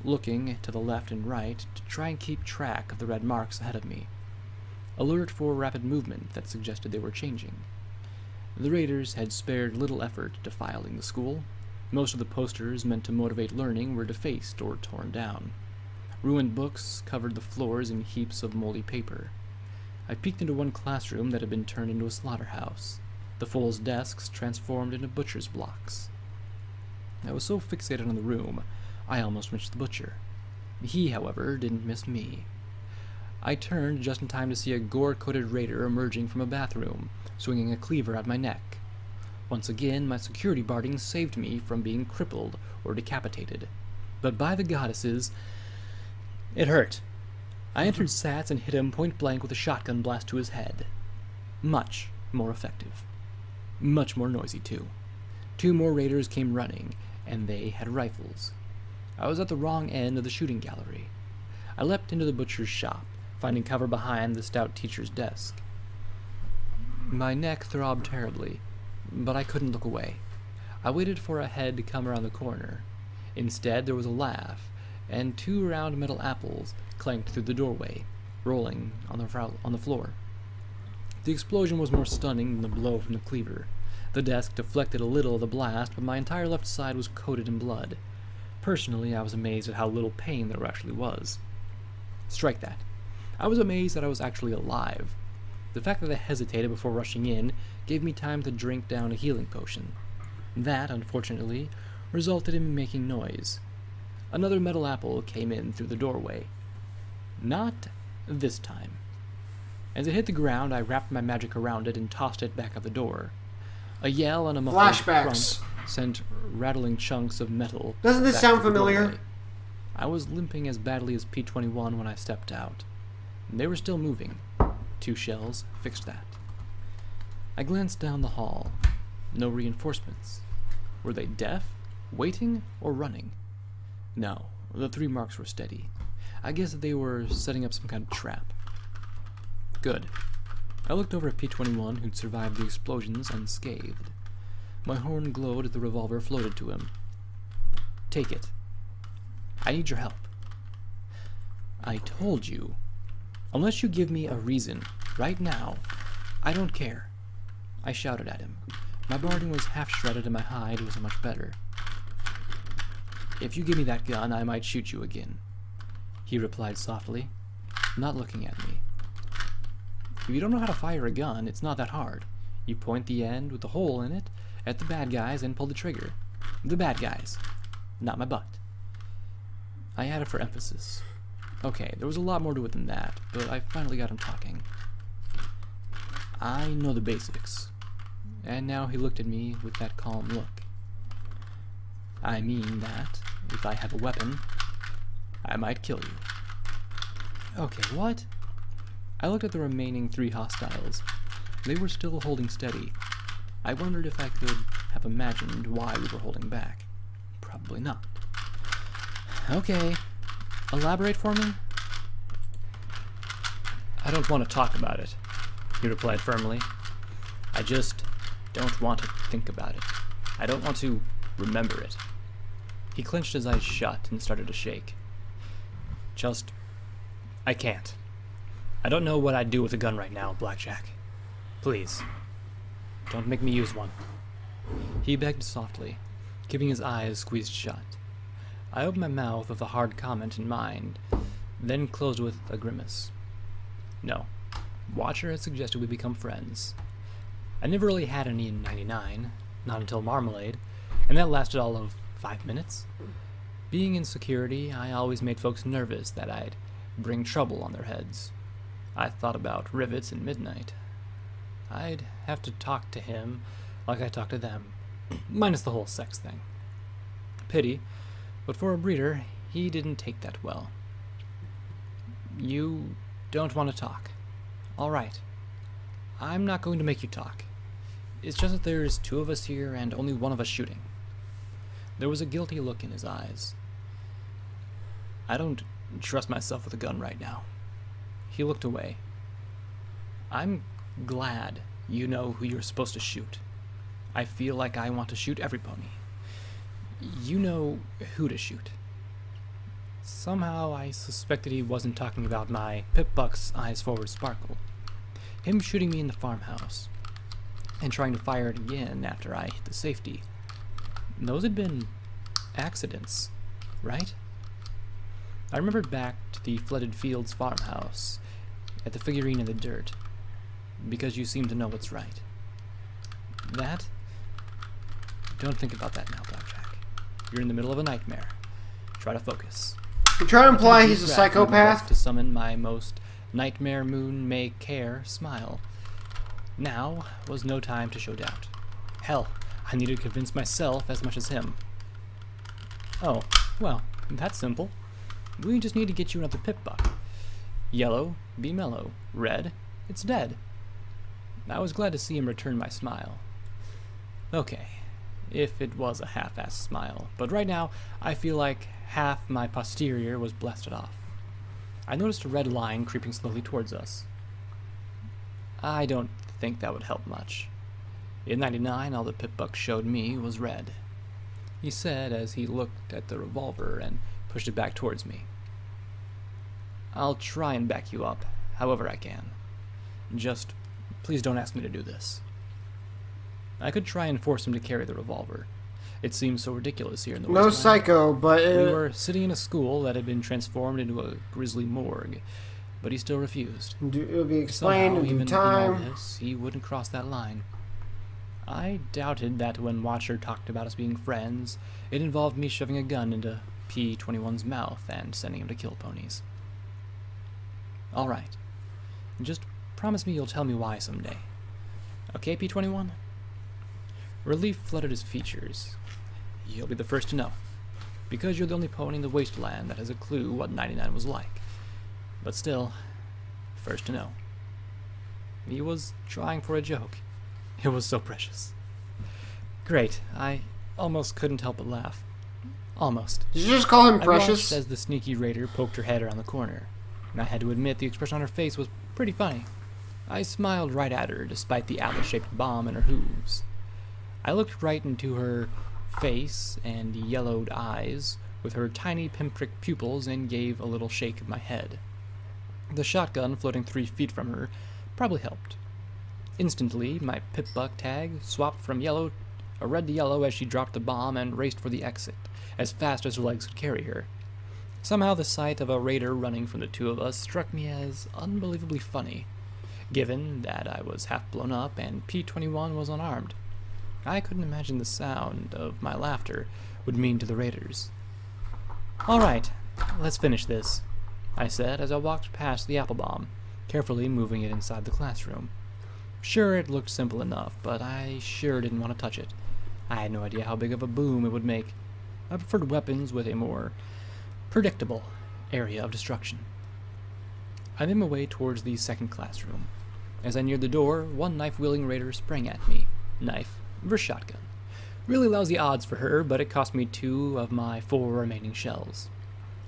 looking to the left and right to try and keep track of the red marks ahead of me. Alert for rapid movement that suggested they were changing. The raiders had spared little effort defiling the school. Most of the posters meant to motivate learning were defaced or torn down. Ruined books covered the floors in heaps of moldy paper. I peeked into one classroom that had been turned into a slaughterhouse, the fool's desks transformed into butcher's blocks. I was so fixated on the room, I almost missed the butcher. He, however, didn't miss me. I turned just in time to see a gore-coated raider emerging from a bathroom, swinging a cleaver at my neck. Once again, my security barding saved me from being crippled or decapitated. But by the goddesses, it hurt. I entered Sats and hit him point blank with a shotgun blast to his head. Much more effective. Much more noisy, too. 2 more raiders came running, and they had rifles. I was at the wrong end of the shooting gallery. I leapt into the butcher's shop, finding cover behind the stout teacher's desk. My neck throbbed terribly, but I couldn't look away. I waited for a head to come around the corner. Instead, there was a laugh, and 2 round metal apples clanked through the doorway, rolling on the floor. The explosion was more stunning than the blow from the cleaver. The desk deflected a little of the blast, but my entire left side was coated in blood. Personally, I was amazed at how little pain there actually was. Strike that. I was amazed that I was actually alive. The fact that I hesitated before rushing in gave me time to drink down a healing potion. That, unfortunately, resulted in me making noise. Another metal apple came in through the doorway. Not this time. As it hit the ground, I wrapped my magic around it and tossed it back out the door. A yell and a muffled crump sent rattling chunks of metal. Doesn't this sound familiar? I was limping as badly as P-21 when I stepped out. They were still moving. 2 shells fixed that. I glanced down the hall. No reinforcements. Were they deaf, waiting, or running? No, the 3 marks were steady. I guess that they were setting up some kind of trap. Good. I looked over at P-21, who'd survived the explosions unscathed. My horn glowed as the revolver floated to him. Take it. I need your help. I told you. Unless you give me a reason, right now, I don't care. I shouted at him. My barding was half shredded and my hide wasn't much better. If you give me that gun, I might shoot you again. He replied softly, not looking at me. If you don't know how to fire a gun, it's not that hard. You point the end with the hole in it at the bad guys and pull the trigger. The bad guys, not my butt. I added for emphasis. Okay, there was a lot more to it than that, but I finally got him talking. I know the basics. And now he looked at me with that calm look. I mean that, if I have a weapon, I might kill you. Okay, what? I looked at the remaining 3 hostiles. They were still holding steady. I wondered if I could have imagined why we were holding back. Probably not. Okay, elaborate for me? I don't want to talk about it, he replied firmly. I just don't want to think about it. I don't want to remember it. He clenched his eyes shut and started to shake. Just, I can't. I don't know what I'd do with a gun right now, Blackjack. Please, don't make me use one. He begged softly, keeping his eyes squeezed shut. I opened my mouth with a hard comment in mind, then closed with a grimace. No, Watcher had suggested we become friends. I never really had any in '99, not until Marmalade, and that lasted all of 5 minutes. Being in security, I always made folks nervous that I'd bring trouble on their heads. I thought about rivets and midnight. I'd have to talk to him like I talked to them, minus the whole sex thing. Pity, but for a breeder, he didn't take that well. You don't want to talk. All right. I'm not going to make you talk. It's just that there's 2 of us here and only 1 of us shooting. There was a guilty look in his eyes. I don't trust myself with a gun right now. He looked away. I'm glad you know who you're supposed to shoot. I feel like I want to shoot every pony. You know who to shoot. Somehow I suspected he wasn't talking about my Pip-Buck's eyes forward sparkle. Him shooting me in the farmhouse, and trying to fire it again after I hit the safety. Those had been accidents, right? I remembered back to the flooded fields farmhouse, at the figurine in the dirt, because you seem to know what's right. That? Don't think about that now, Blackjack. You're in the middle of a nightmare. Try to focus. You try to imply he's a psychopath? To summon my most nightmare moon may care smile. Now was no time to show doubt. Hell, I needed to convince myself as much as him. Oh, well, that's simple. We just need to get you another Pip-Buck. Yellow, be mellow. Red, it's dead. I was glad to see him return my smile. Okay, if it was a half-assed smile, but right now I feel like half my posterior was blasted off. I noticed a red line creeping slowly towards us. I don't think that would help much. In '99, all the Pip-Buck showed me was red. He said as he looked at the revolver and pushed it back towards me. I'll try and back you up, however I can. Just, please don't ask me to do this. I could try and force him to carry the revolver. It seems so ridiculous here in the No West. psycho, but... We were sitting in a school that had been transformed into a grisly morgue, but he still refused. It'll be explained in due time. In all this, he wouldn't cross that line. I doubted that when Watcher talked about us being friends, it involved me shoving a gun into P-21's mouth and sending him to kill ponies. All right. Just promise me you'll tell me why someday. Okay, P-21? Relief flooded his features. You'll be the first to know, because you're the only pony in the wasteland that has a clue what '99 was like. But still, first to know. He was trying for a joke. It was so precious. Great, I almost couldn't help but laugh. Almost. Did you just call him I precious? watched as the sneaky raider poked her head around the corner, and I had to admit the expression on her face was pretty funny. I smiled right at her, despite the atlas-shaped bomb in her hooves. I looked right into her face and yellowed eyes with her tiny pinprick pupils and gave a little shake of my head. The shotgun floating 3 feet from her probably helped. Instantly, my Pip-Buck tag swapped from red to yellow as she dropped the bomb and raced for the exit, as fast as her legs could carry her. Somehow the sight of a raider running from the 2 of us struck me as unbelievably funny, given that I was half blown up and P-21 was unarmed. I couldn't imagine the sound of my laughter would mean to the raiders. All right, let's finish this, I said as I walked past the apple bomb, carefully moving it inside the classroom. Sure, it looked simple enough, but I sure didn't want to touch it. I had no idea how big of a boom it would make. I preferred weapons with a more predictable area of destruction. I made my way towards the second classroom. As I neared the door, one knife-wielding raider sprang at me. Knife versus shotgun. Really lousy odds for her, but it cost me 2 of my 4 remaining shells.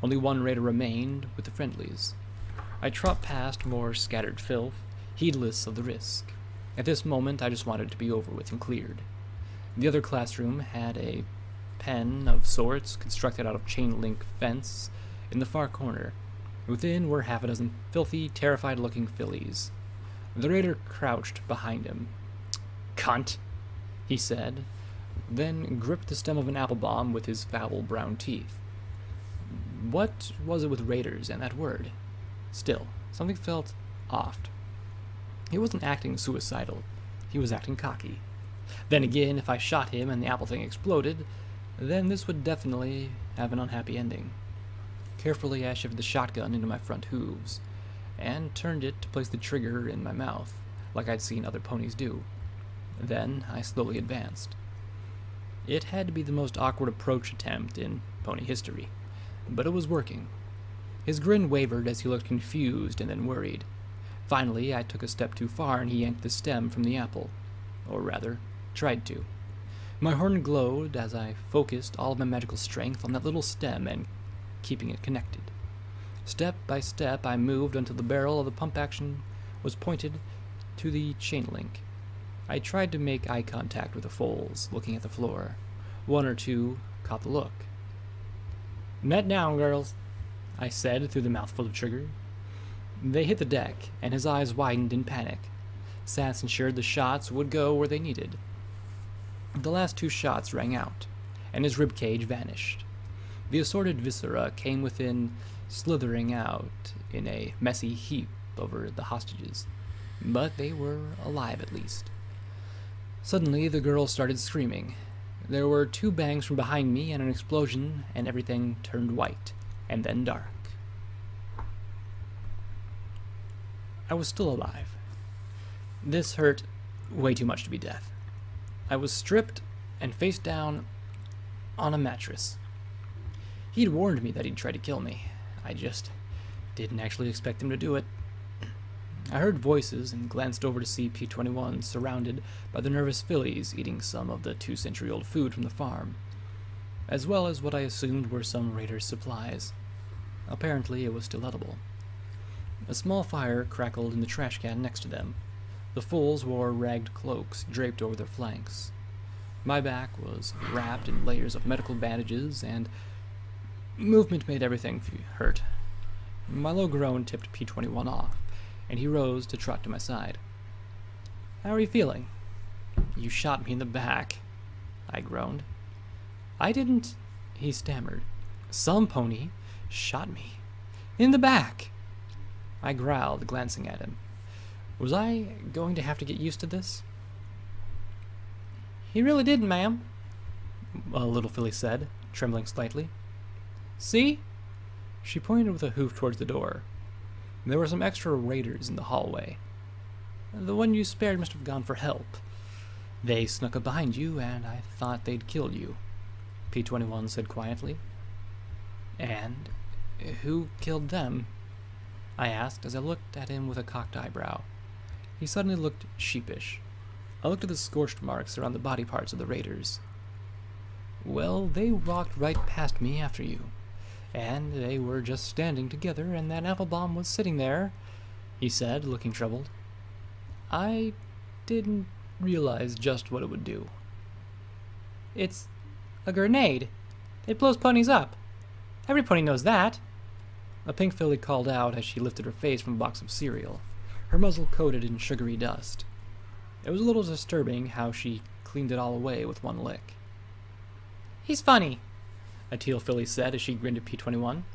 Only 1 raider remained with the friendlies. I trot past more scattered filth, heedless of the risk. At this moment, I just wanted it to be over with and cleared. The other classroom had a pen of sorts constructed out of chain link fence in the far corner. Within were half a dozen filthy, terrified-looking fillies. The raider crouched behind him. "Cunt," he said, then gripped the stem of an apple bomb with his foul brown teeth. What was it with raiders and that word? Still, something felt off. He wasn't acting suicidal. He was acting cocky. Then again, if I shot him and the apple thing exploded, then this would definitely have an unhappy ending. Carefully, I shifted the shotgun into my front hooves, and turned it to place the trigger in my mouth, like I'd seen other ponies do. Then I slowly advanced. It had to be the most awkward approach attempt in pony history, but it was working. His grin wavered as he looked confused and then worried. Finally, I took a step too far and he yanked the stem from the apple. Or rather, tried to. My horn glowed as I focused all of my magical strength on that little stem and keeping it connected. Step by step, I moved until the barrel of the pump action was pointed to the chain link. I tried to make eye contact with the foals, looking at the floor. One or two caught the look. "Net down, girls," I said through the mouthful of trigger. They hit the deck, and his eyes widened in panic. Sass ensured the shots would go where they needed. The last 2 shots rang out, and his ribcage vanished. The assorted viscera came within, slithering out in a messy heap over the hostages, but they were alive at least. Suddenly, the girl started screaming. There were 2 bangs from behind me and an explosion, and everything turned white, and then dark. I was still alive. This hurt way too much to be death. I was stripped and face down on a mattress. He'd warned me that he'd try to kill me. I just didn't actually expect him to do it. I heard voices and glanced over to see P-21 surrounded by the nervous fillies eating some of the 2-century-old food from the farm, as well as what I assumed were some raiders' supplies. Apparently, it was still edible. A small fire crackled in the trash can next to them. The foals wore ragged cloaks draped over their flanks. My back was wrapped in layers of medical bandages, and movement made everything hurt. My low groan tipped P-21 off, and he rose to trot to my side. "How are you feeling?" "You shot me in the back," I groaned. "I didn't," he stammered. "Some pony shot me in the back," I growled, glancing at him. Was I going to have to get used to this? "He really didn't, ma'am," a little filly said, trembling slightly. "See?" She pointed with a hoof towards the door. There were some extra raiders in the hallway. "The one you spared must have gone for help. They snuck up behind you, and I thought they'd killed you," P-21 said quietly. "And who killed them?" I asked as I looked at him with a cocked eyebrow. He suddenly looked sheepish. I looked at the scorched marks around the body parts of the raiders. "Well, they walked right past me after you, and they were just standing together, and that apple bomb was sitting there," he said, looking troubled. "I didn't realize just what it would do." "It's a grenade. It blows ponies up. Every pony knows that," a pink filly called out as she lifted her face from a box of cereal, her muzzle coated in sugary dust. It was a little disturbing how she cleaned it all away with one lick. "He's funny," a teal filly said as she grinned at P-21.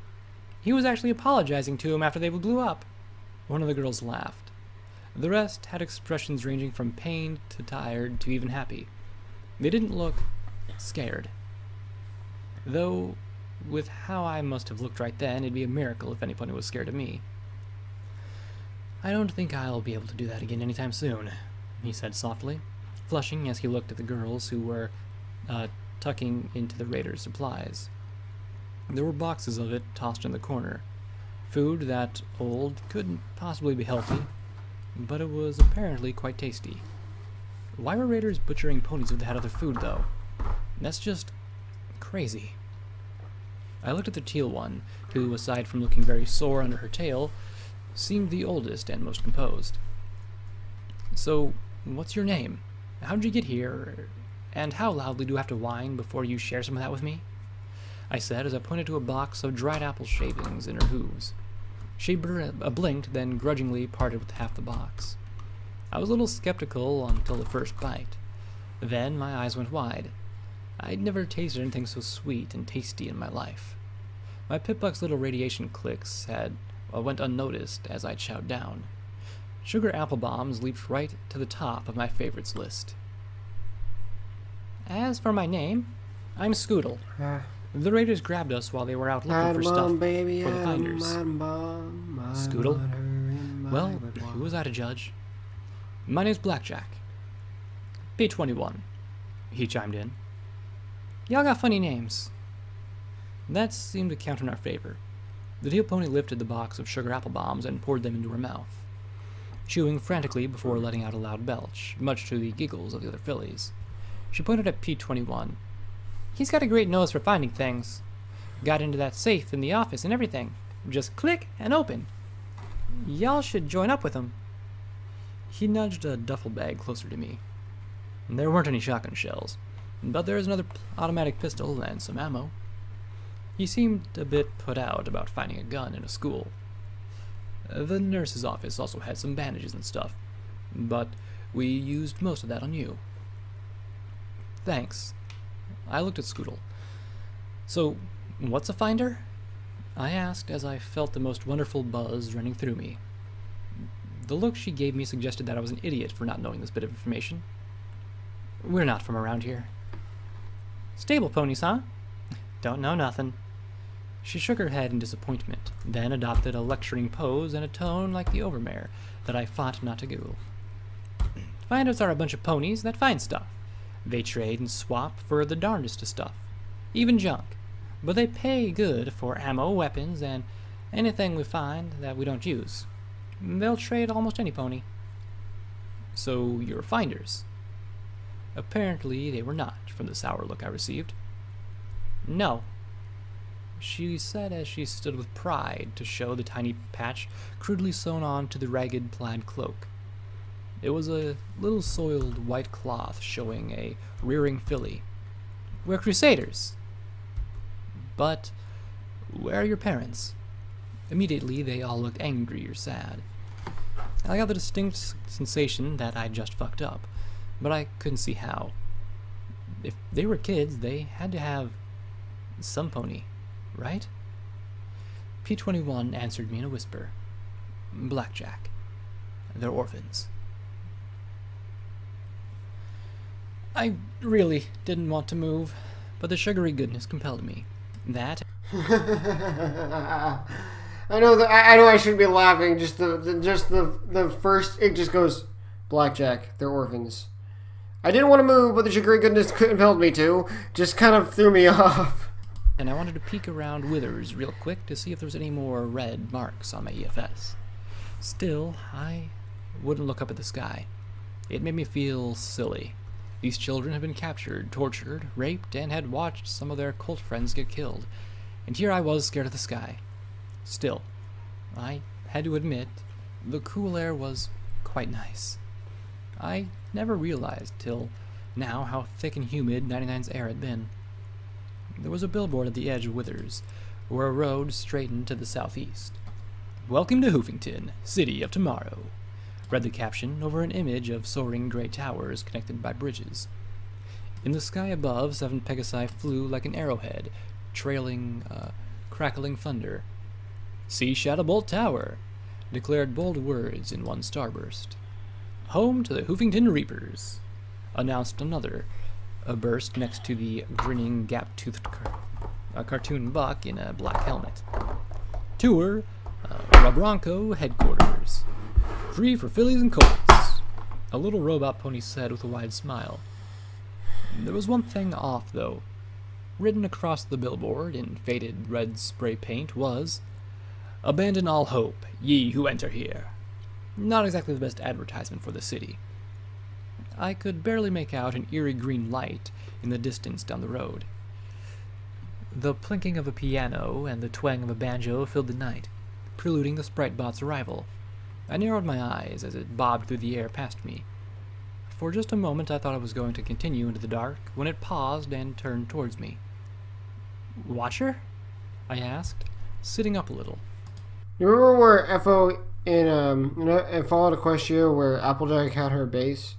"He was actually apologizing to him after they blew up." One of the girls laughed. The rest had expressions ranging from pained to tired to even happy. They didn't look scared. Though, with how I must have looked right then, it'd be a miracle if anybody was scared of me. "I don't think I'll be able to do that again anytime soon," he said softly, flushing as he looked at the girls who were tucking into the raiders' supplies. There were boxes of it tossed in the corner. Food that old couldn't possibly be healthy, but it was apparently quite tasty. Why were raiders butchering ponies if they had other food, though? That's just crazy. I looked at the teal one, who, aside from looking very sore under her tail, seemed the oldest and most composed. "So, what's your name? How'd you get here? And how loudly do I have to whine before you share some of that with me?" I said as I pointed to a box of dried apple shavings in her hooves. She blinked, then grudgingly parted with half the box. I was a little skeptical until the first bite. Then my eyes went wide. I'd never tasted anything so sweet and tasty in my life. My Pip-Buck's little radiation clicks went unnoticed as I chowed down. Sugar apple bombs leaped right to the top of my favorites list. As for my name, I'm Scoodle. The raiders grabbed us while they were out looking for stuff for the finders. Scoodle? Well, who was I to judge? My name's Blackjack. P21. He chimed in. Y'all got funny names. That seemed to count in our favor. The teal pony lifted the box of sugar apple bombs and poured them into her mouth, chewing frantically before letting out a loud belch, much to the giggles of the other fillies. She pointed at P21. He's got a great nose for finding things. Got into that safe in the office and everything. Just click and open. Y'all should join up with him. He nudged a duffel bag closer to me. There weren't any shotgun shells, but there is another automatic pistol and some ammo. He seemed a bit put out about finding a gun in a school. The nurse's office also had some bandages and stuff, but we used most of that on you. Thanks. I looked at Scoodle. So, what's a finder? I asked as I felt the most wonderful buzz running through me. The look she gave me suggested that I was an idiot for not knowing this bit of information. We're not from around here. Stable ponies, huh? Don't know nothing. She shook her head in disappointment, then adopted a lecturing pose and a tone like the overmare that I fought not to giggle. Finders are a bunch of ponies that find stuff. They trade and swap for the darndest of stuff, even junk, but they pay good for ammo, weapons, and anything we find that we don't use. They'll trade almost any pony. So you're finders? Apparently they were not, from the sour look I received. No, she said as she stood with pride to show the tiny patch crudely sewn on to the ragged plaid cloak. It was a little soiled white cloth showing a rearing filly. We're crusaders. But where are your parents? Immediately they all looked angry or sad. I got the distinct sensation that I'd just fucked up, but I couldn't see how. If they were kids, they had to have some pony, right? P21 answered me in a whisper. Blackjack. They're orphans. I really didn't want to move, but the sugary goodness compelled me. That... I know I shouldn't be laughing. Just the first, it just goes, Blackjack, they're orphans. I didn't want to move, but the sugary goodness compelled me to. Just kind of threw me off. And I wanted to peek around Withers real quick to see if there was any more red marks on my EFS. Still, I wouldn't look up at the sky. It made me feel silly. These children had been captured, tortured, raped, and had watched some of their cult friends get killed. And here I was scared of the sky. Still, I had to admit, the cool air was quite nice. I never realized till now how thick and humid 99's air had been. There was a billboard at the edge of Withers, where a road straightened to the southeast. Welcome to Hoofington, City of Tomorrow, read the caption over an image of soaring gray towers connected by bridges. In the sky above, 7 Pegasi flew like an arrowhead, trailing crackling thunder. See Shadowbolt Tower, declared bold words in one starburst. Home to the Hoofington Reapers, announced another, a burst next to the grinning, gap-toothed cartoon buck in a black helmet. Tour, Rabronco headquarters. Free for fillies and colts, a little robot pony said with a wide smile. There was one thing off, though. Written across the billboard in faded red spray paint was, Abandon all hope, ye who enter here. Not exactly the best advertisement for the city. I could barely make out an eerie green light in the distance down the road. The plinking of a piano and the twang of a banjo filled the night, preluding the Spritebot's arrival. I narrowed my eyes as it bobbed through the air past me. For just a moment I thought it was going to continue into the dark, when it paused and turned towards me. Watcher? I asked, sitting up a little. You remember where FO in Fallout Equestia where Applejack had her base?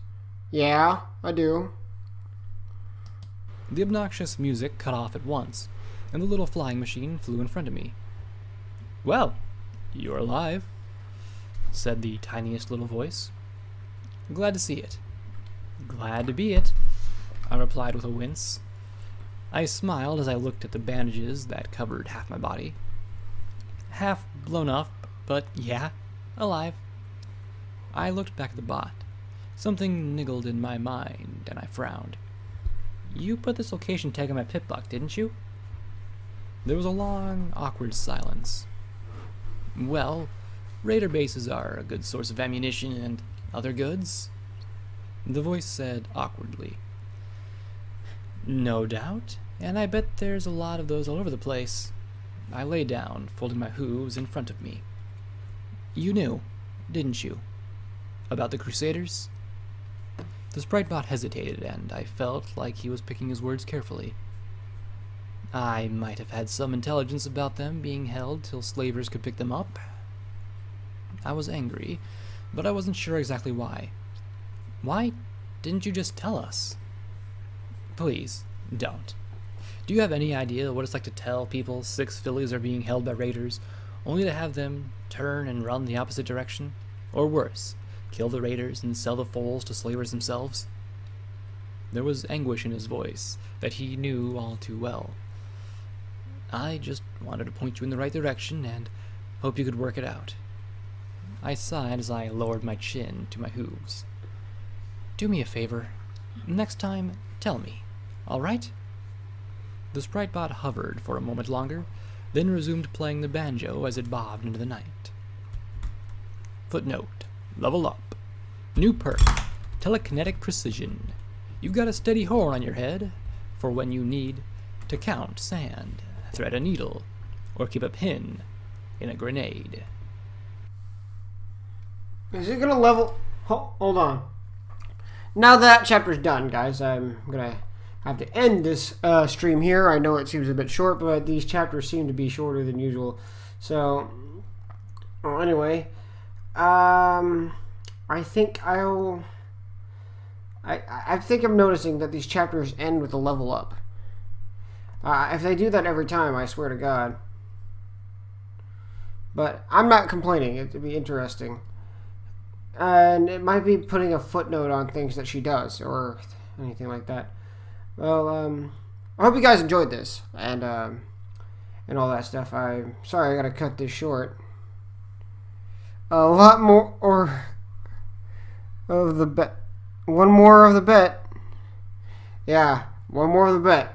Yeah, I do. The obnoxious music cut off at once, and the little flying machine flew in front of me. "Well, you're alive," said the tiniest little voice. "Glad to see it." "Glad to be it," I replied with a wince. I smiled as I looked at the bandages that covered half my body. Half blown up, but yeah, alive. I looked back at the bot. Something niggled in my mind, and I frowned. "You put this location tag on my pitbuck, didn't you?" There was a long, awkward silence. "Well, raider bases are a good source of ammunition and other goods," the voice said awkwardly. "No doubt, and I bet there's a lot of those all over the place." I lay down, folding my hooves in front of me. "You knew, didn't you, about the Crusaders?" The sprite bot hesitated, and I felt like he was picking his words carefully. "I might have had some intelligence about them being held till slavers could pick them up." I was angry, but I wasn't sure exactly why. "Why didn't you just tell us?" "Please, don't. Do you have any idea what it's like to tell people 6 fillies are being held by raiders, only to have them turn and run the opposite direction? Or worse, kill the raiders and sell the foals to slavers themselves?" There was anguish in his voice that he knew all too well. "I just wanted to point you in the right direction and hope you could work it out." I sighed as I lowered my chin to my hooves. "Do me a favor. Next time, tell me. All right?" The sprite bot hovered for a moment longer, then resumed playing the banjo as it bobbed into the night. Footnote: level up. New perk: telekinetic precision. You've got a steady horn on your head for when you need to count sand, thread a needle, or keep a pin in a grenade. Is it gonna level? Hold on. Now that chapter's done, guys, I'm gonna have to end this stream here. I know it seems a bit short, but these chapters seem to be shorter than usual. So, anyway, I think I think I'm noticing that these chapters end with a level up. If they do that every time, I swear to God. But I'm not complaining. It'd be interesting. And it might be putting a footnote on things that she does or anything like that. Well, I hope you guys enjoyed this and all that stuff. I'm sorry I gotta cut this short. A lot more of the bet. One more of the bet. Yeah, one more of the bet.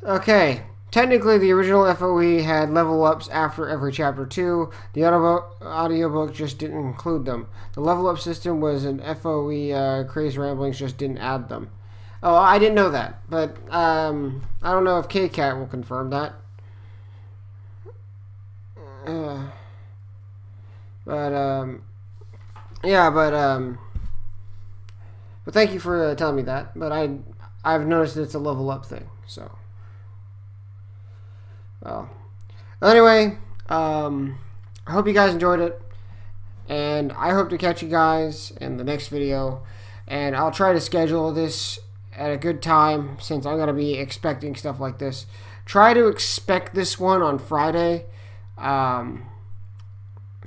Okay. Technically, the original FOE had level ups after every chapter 2. The audiobook just didn't include them. The level up system was an FOE, Crazy Ramblings just didn't add them. Oh, I didn't know that, but I don't know if KCat will confirm that. But thank you for telling me that. But I've noticed it's a level up thing, so. Well, anyway, I hope you guys enjoyed it, and I hope to catch you guys in the next video, and I'll try to schedule this at a good time since I'm going to be expecting stuff like this. Try to expect this one on Friday. Try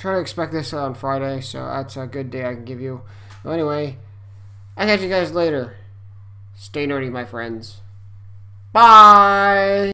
to expect this on Friday, so that's a good day I can give you. Well, anyway, I'll catch you guys later. Stay nerdy, my friends. Bye!